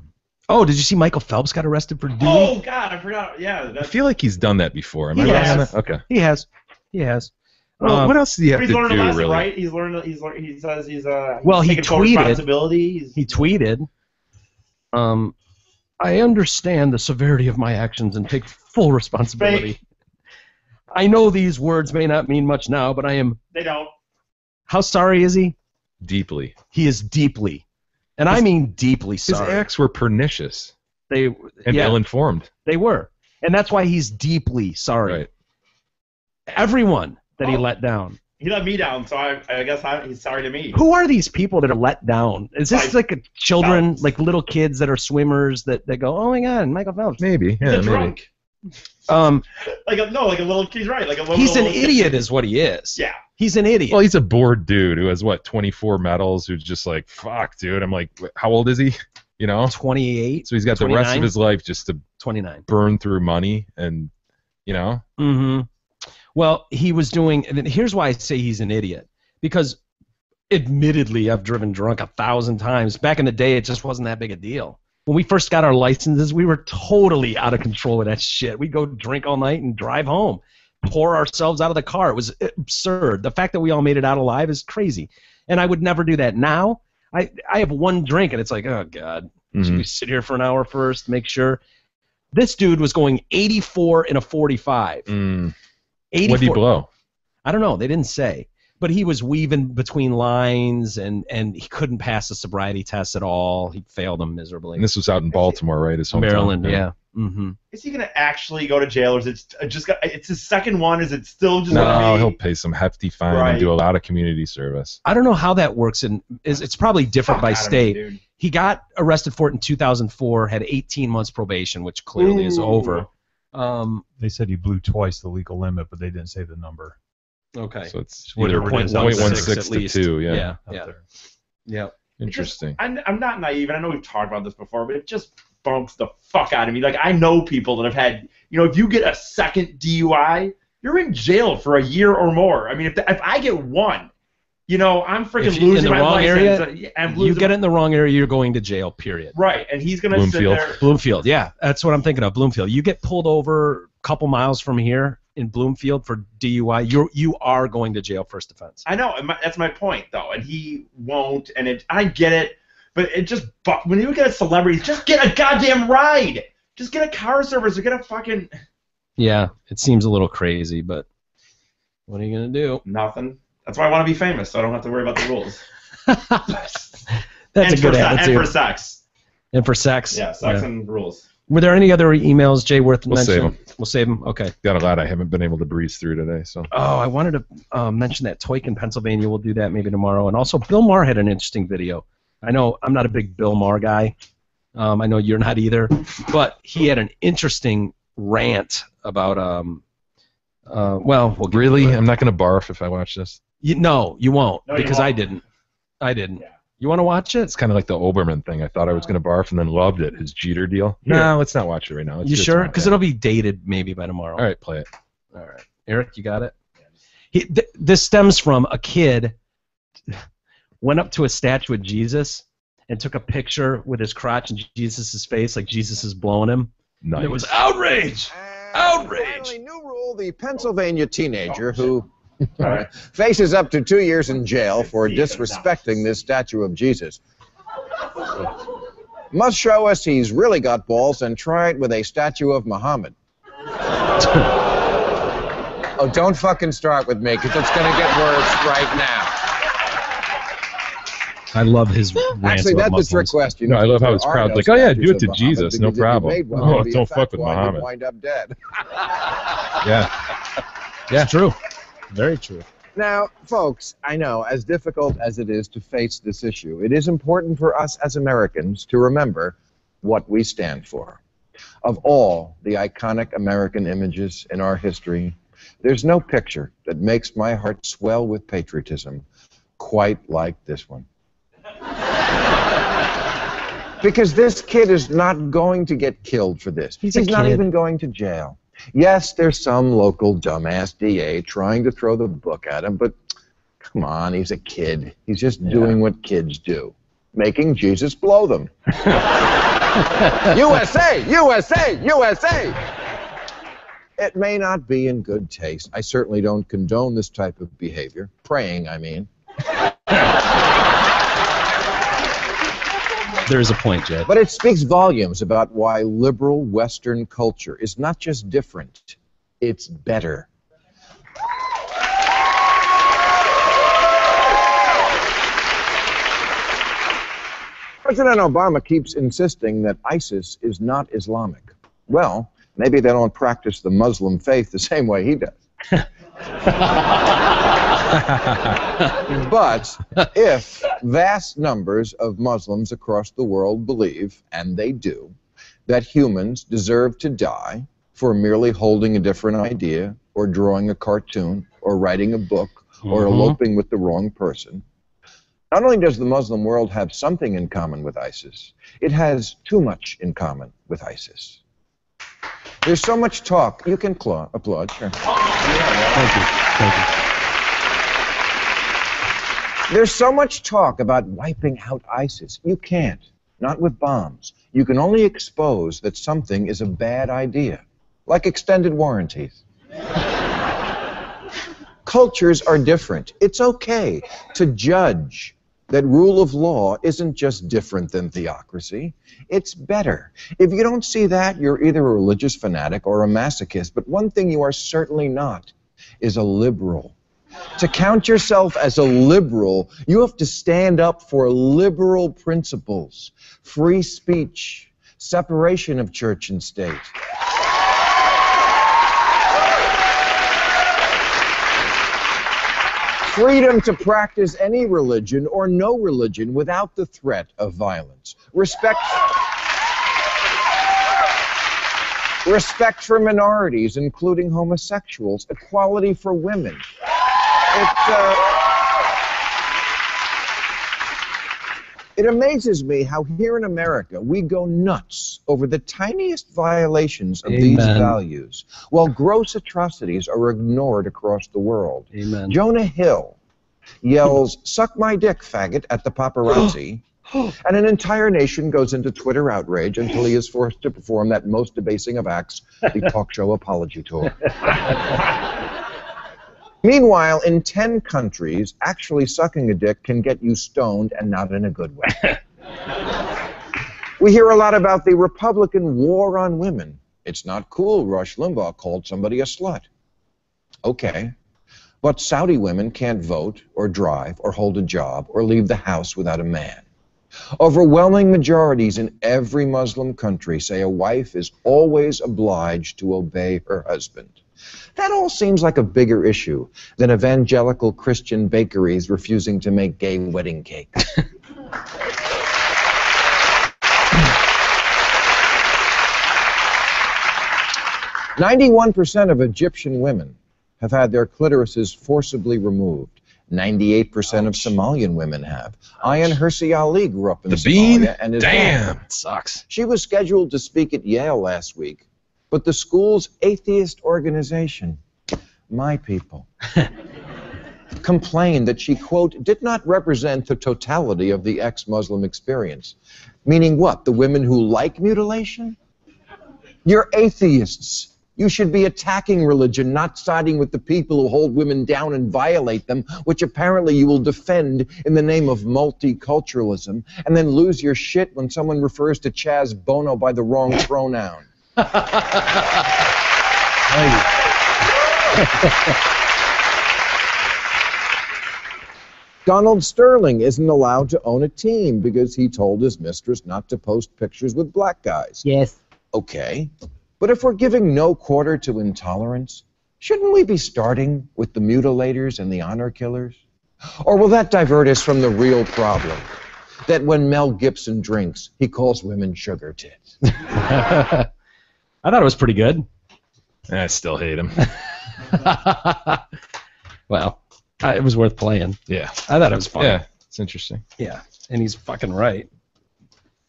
Oh, did you see Michael Phelps got arrested for duty? Oh God, I forgot. Yeah. I feel like he's done that before. Am I He wrong on has. that? Okay. He has. Well, what else do you have He's to learned do, a lesson, really? right? He's learned. He says he's Well, he taking full tweeted. responsibility. He tweeted. I understand the severity of my actions and take full responsibility. I know these words may not mean much now, but I am. They don't. How sorry is he? Deeply. He is deeply, and I mean deeply His sorry. acts were pernicious and ill-informed. They were, and that's why he's deeply sorry. Right. Everyone that he let down. He let me down, so I guess he's sorry to me. Who are these people that are let down? Is this like children, Phelps. like little kids that are swimmers that go, oh my God, Michael Phelps? Maybe, He's a drunk. Like a little. He's right. Like a little. He's an idiot, is what he is. Yeah. He's an idiot. Well, he's a bored dude who has, 24 medals, who's just like, fuck, dude. I'm like, how old is he? 28. So he's got the rest 29? of his life just to 29. burn through money and, Mm-hmm. Well, he was doing, and here's why I say he's an idiot. Because admittedly, I've driven drunk 1,000 times. Back in the day, it just wasn't that big a deal. When we first got our licenses, we were totally out of control with that shit. We'd go drink all night and drive home, pour ourselves out of the car. It was absurd. The fact that we all made it out alive is crazy. And I would never do that. Now, I have one drink, and it's like, oh, God. Should we sit here for an hour first, make sure? This dude was going 84 in a 45. 84. What did he blow? I don't know. They didn't say. But he was weaving between lines, and he couldn't pass the sobriety test at all. He failed them miserably. And this was out in Baltimore, right? His hometown. Maryland, yeah. Mm-hmm. Is he gonna actually go to jail, or is it just? It's his second one. Is it still just? No, gonna be... he'll pay some hefty fine Right. and do a lot of community service. I don't know how that works. It's probably different by Fuck outta me, state. dude. He got arrested for it in 2004, had 18 months probation, which clearly is over. They said he blew twice the legal limit, but they didn't say the number. Okay. So it's Whatever either it is, 0.16 at to least. 2, yeah. Yeah. Up Yeah. there. Yeah. Interesting. I'm not naive, and I know we've talked about this before, but it just bumps the fuck out of me. Like, I know people that have had, if you get a second DUI, you're in jail for a year or more. I mean, if I get one, You know, I'm freaking If you in losing the my wrong license. area, I'm you losing get it in the wrong area, you're going to jail. Period. right, and he's gonna sit Bloomfield. there. Bloomfield, yeah, that's what I'm thinking of. Bloomfield. You get pulled over a couple miles from here in Bloomfield for DUI, you are going to jail first offense. I know, and that's my point, though, and he won't, and I get it, but it just, when you get a celebrity, just get a goddamn ride! Just get a car service or get a fucking... Yeah, it seems a little crazy, but what are you going to do? Nothing. That's why I want to be famous, so I don't have to worry about the rules. That's a good attitude. And for sex. And for sex? Yeah, sex and rules. Were there any other emails, Jay, worth We'll mentioning? save them. We'll save them? Okay. Got a lot I haven't been able to breeze through today. So. Oh, I wanted to mention that Toykin, Pennsylvania. We'll do that maybe tomorrow. And also, Bill Maher had an interesting video. I know I'm not a big Bill Maher guy. I know you're not either. But he had an interesting rant about, well, we'll get Really? to it. I'm not going to barf if I watch this. No, you won't, No, you because won't. I didn't. Yeah. You want to watch it? It's kind of like the Oberman thing. I thought I was going to barf and then loved it. His Jeter deal. No, let's not watch it right now. Let's You do it sure? tomorrow. Because it'll be dated maybe by tomorrow. All right, play it. All right. Eric, you got it? This stems from a kid went up to a statue of Jesus and took a picture with his crotch and Jesus' face, like Jesus is blowing him. Nice. And it was outrage! Outrage! Finally, new rule, the Pennsylvania teenager who faces up to 2 years in jail for disrespecting this statue of Jesus must show us he's really got balls and try it with a statue of Muhammad. Oh, don't fucking start with me, because it's going to get worse right now. I love his rants Actually, about that's the trick Muslims. question. No, I love how his There are crowd's no like, oh yeah, statues do it of to Muhammad, Jesus, no because if you problem. made one, Oh, it'd be a don't fat fuck with twat, you'd Muhammad. wind up dead. Yeah. Yeah, it's true. Very true. Now, folks, I know, as difficult as it is to face this issue, it is important for us as Americans to remember what we stand for. Of all the iconic American images in our history, there's no picture that makes my heart swell with patriotism quite like this one. Because this kid is not going to get killed for this. He's a not kid. even going to jail. Yes, there's some local dumbass DA trying to throw the book at him, but come on, he's a kid. He's just doing what kids do, making Jesus blow them. USA! USA! USA! It may not be in good taste. I certainly don't condone this type of behavior. Praying, I mean. There's a point, Jed. But it speaks volumes about why liberal Western culture is not just different, it's better. President Obama keeps insisting that ISIS is not Islamic. Well, maybe they don't practice the Muslim faith the same way he does. But if vast numbers of Muslims across the world believe, and they do, that humans deserve to die for merely holding a different idea, or drawing a cartoon, or writing a book, or eloping with the wrong person, not only does the Muslim world have something in common with ISIS, it has too much in common with ISIS. There's so much talk. You can applaud, sure. Thank you. Thank you. There's so much talk about wiping out ISIS. You can't. Not with bombs. You can only expose that something is a bad idea, like extended warranties. Cultures are different. It's okay to judge that rule of law isn't just different than theocracy. It's better. If you don't see that, you're either a religious fanatic or a masochist. But one thing you are certainly not is a liberal. To count yourself as a liberal, you have to stand up for liberal principles, free speech, separation of church and state. Freedom to practice any religion or no religion without the threat of violence. Respect for minorities, including homosexuals. Equality for women. It amazes me how here in America we go nuts over the tiniest violations of these values, while gross atrocities are ignored across the world. Amen. Jonah Hill yells, "Suck my dick, faggot," at the paparazzi, and an entire nation goes into Twitter outrage until he is forced to perform that most debasing of acts, the talk show apology tour. Meanwhile, in 10 countries, actually sucking a dick can get you stoned, and not in a good way. We hear a lot about the Republican war on women. It's not cool Rush Limbaugh called somebody a slut. Okay. But Saudi women can't vote or drive or hold a job or leave the house without a man. Overwhelming majorities in every Muslim country say a wife is always obliged to obey her husband. That all seems like a bigger issue than evangelical Christian bakeries refusing to make gay wedding cakes. 91% of Egyptian women have had their clitorises forcibly removed. 98% of Somalian women have. Ayan Hirsi Ali grew up in Somalia and is Damn, black. Sucks. She was scheduled to speak at Yale last week, but the school's atheist organization, My People, complained that she, quote, did not represent the totality of the ex-Muslim experience. Meaning what? The women who like mutilation? You're atheists. You should be attacking religion, not siding with the people who hold women down and violate them, which apparently you will defend in the name of multiculturalism, and then lose your shit when someone refers to Chaz Bono by the wrong pronoun. Donald Sterling isn't allowed to own a team because he told his mistress not to post pictures with black guys. Yes. Okay. But if we're giving no quarter to intolerance, shouldn't we be starting with the mutilators and the honor killers? Or will that divert us from the real problem? That when Mel Gibson drinks, he calls women sugar tits. I thought it was pretty good. I still hate him. Well, it was worth playing. Yeah. I thought it was fun. Yeah, it's interesting. Yeah, and he's fucking right.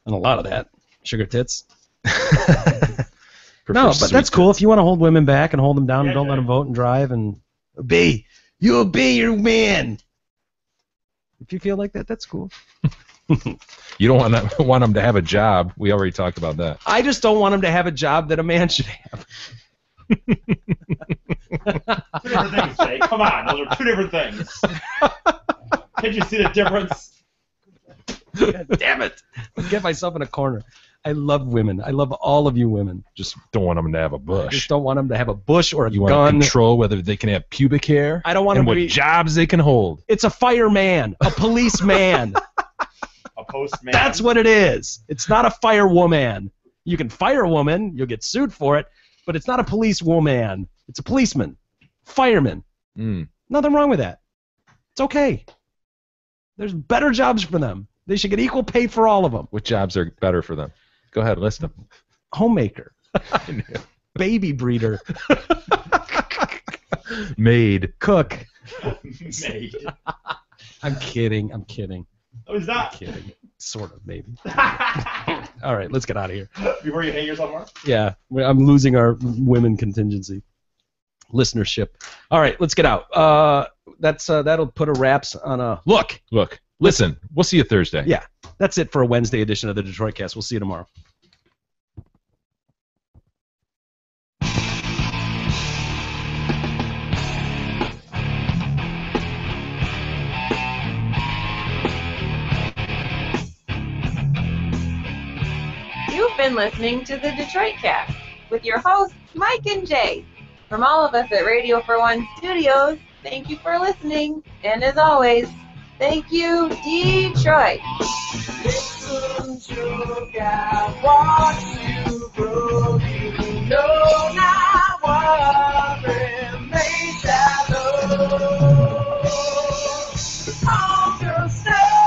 And a lot of that. Sugar tits. No, but that's cool. If you want to hold women back and hold them down and don't let them vote and drive and obey, you obey your man. If you feel like that, that's cool. You don't want them to have a job. We already talked about that. I just don't want them to have a job that a man should have. Two different things, Jay. Come on, those are two different things. Can't you see the difference? God damn it. I'll get myself in a corner. I love women. I love all of you women. Just don't want them to have a I bush. just don't want them to have a bush or a You gun. want to control whether they can have pubic hair I don't want and them what to be... jobs they can hold. It's a fireman, a policeman. A postman. That's what it is. It's not a firewoman. You can fire a woman, you'll get sued for it, but it's not a policewoman. It's a policeman. Fireman. Nothing wrong with that. It's okay. There's better jobs for them. They should get equal pay for all of them. What jobs are better for them? Go ahead, list them. Homemaker. Baby breeder. Maid. Cook. Maid. I'm kidding. I'm kidding. Oh, is that? I'm kidding. Sort of, maybe. All right, let's get out of here. Before you hang yourself more? Yeah, I'm losing our women contingency. Listenership. All right, let's get out. That'll put a wraps on a... Look! Listen, we'll see you Thursday. Yeah, that's it for a Wednesday edition of the Detroit Cast. We'll see you tomorrow. You've been listening to the Detroit Cast with your hosts, Mike and Jay. From all of us at Radio for One Studios, thank you for listening. And as always, thank you, Detroit. Listen to God, watch you grow. You know not what remains shallow. Hold yourself.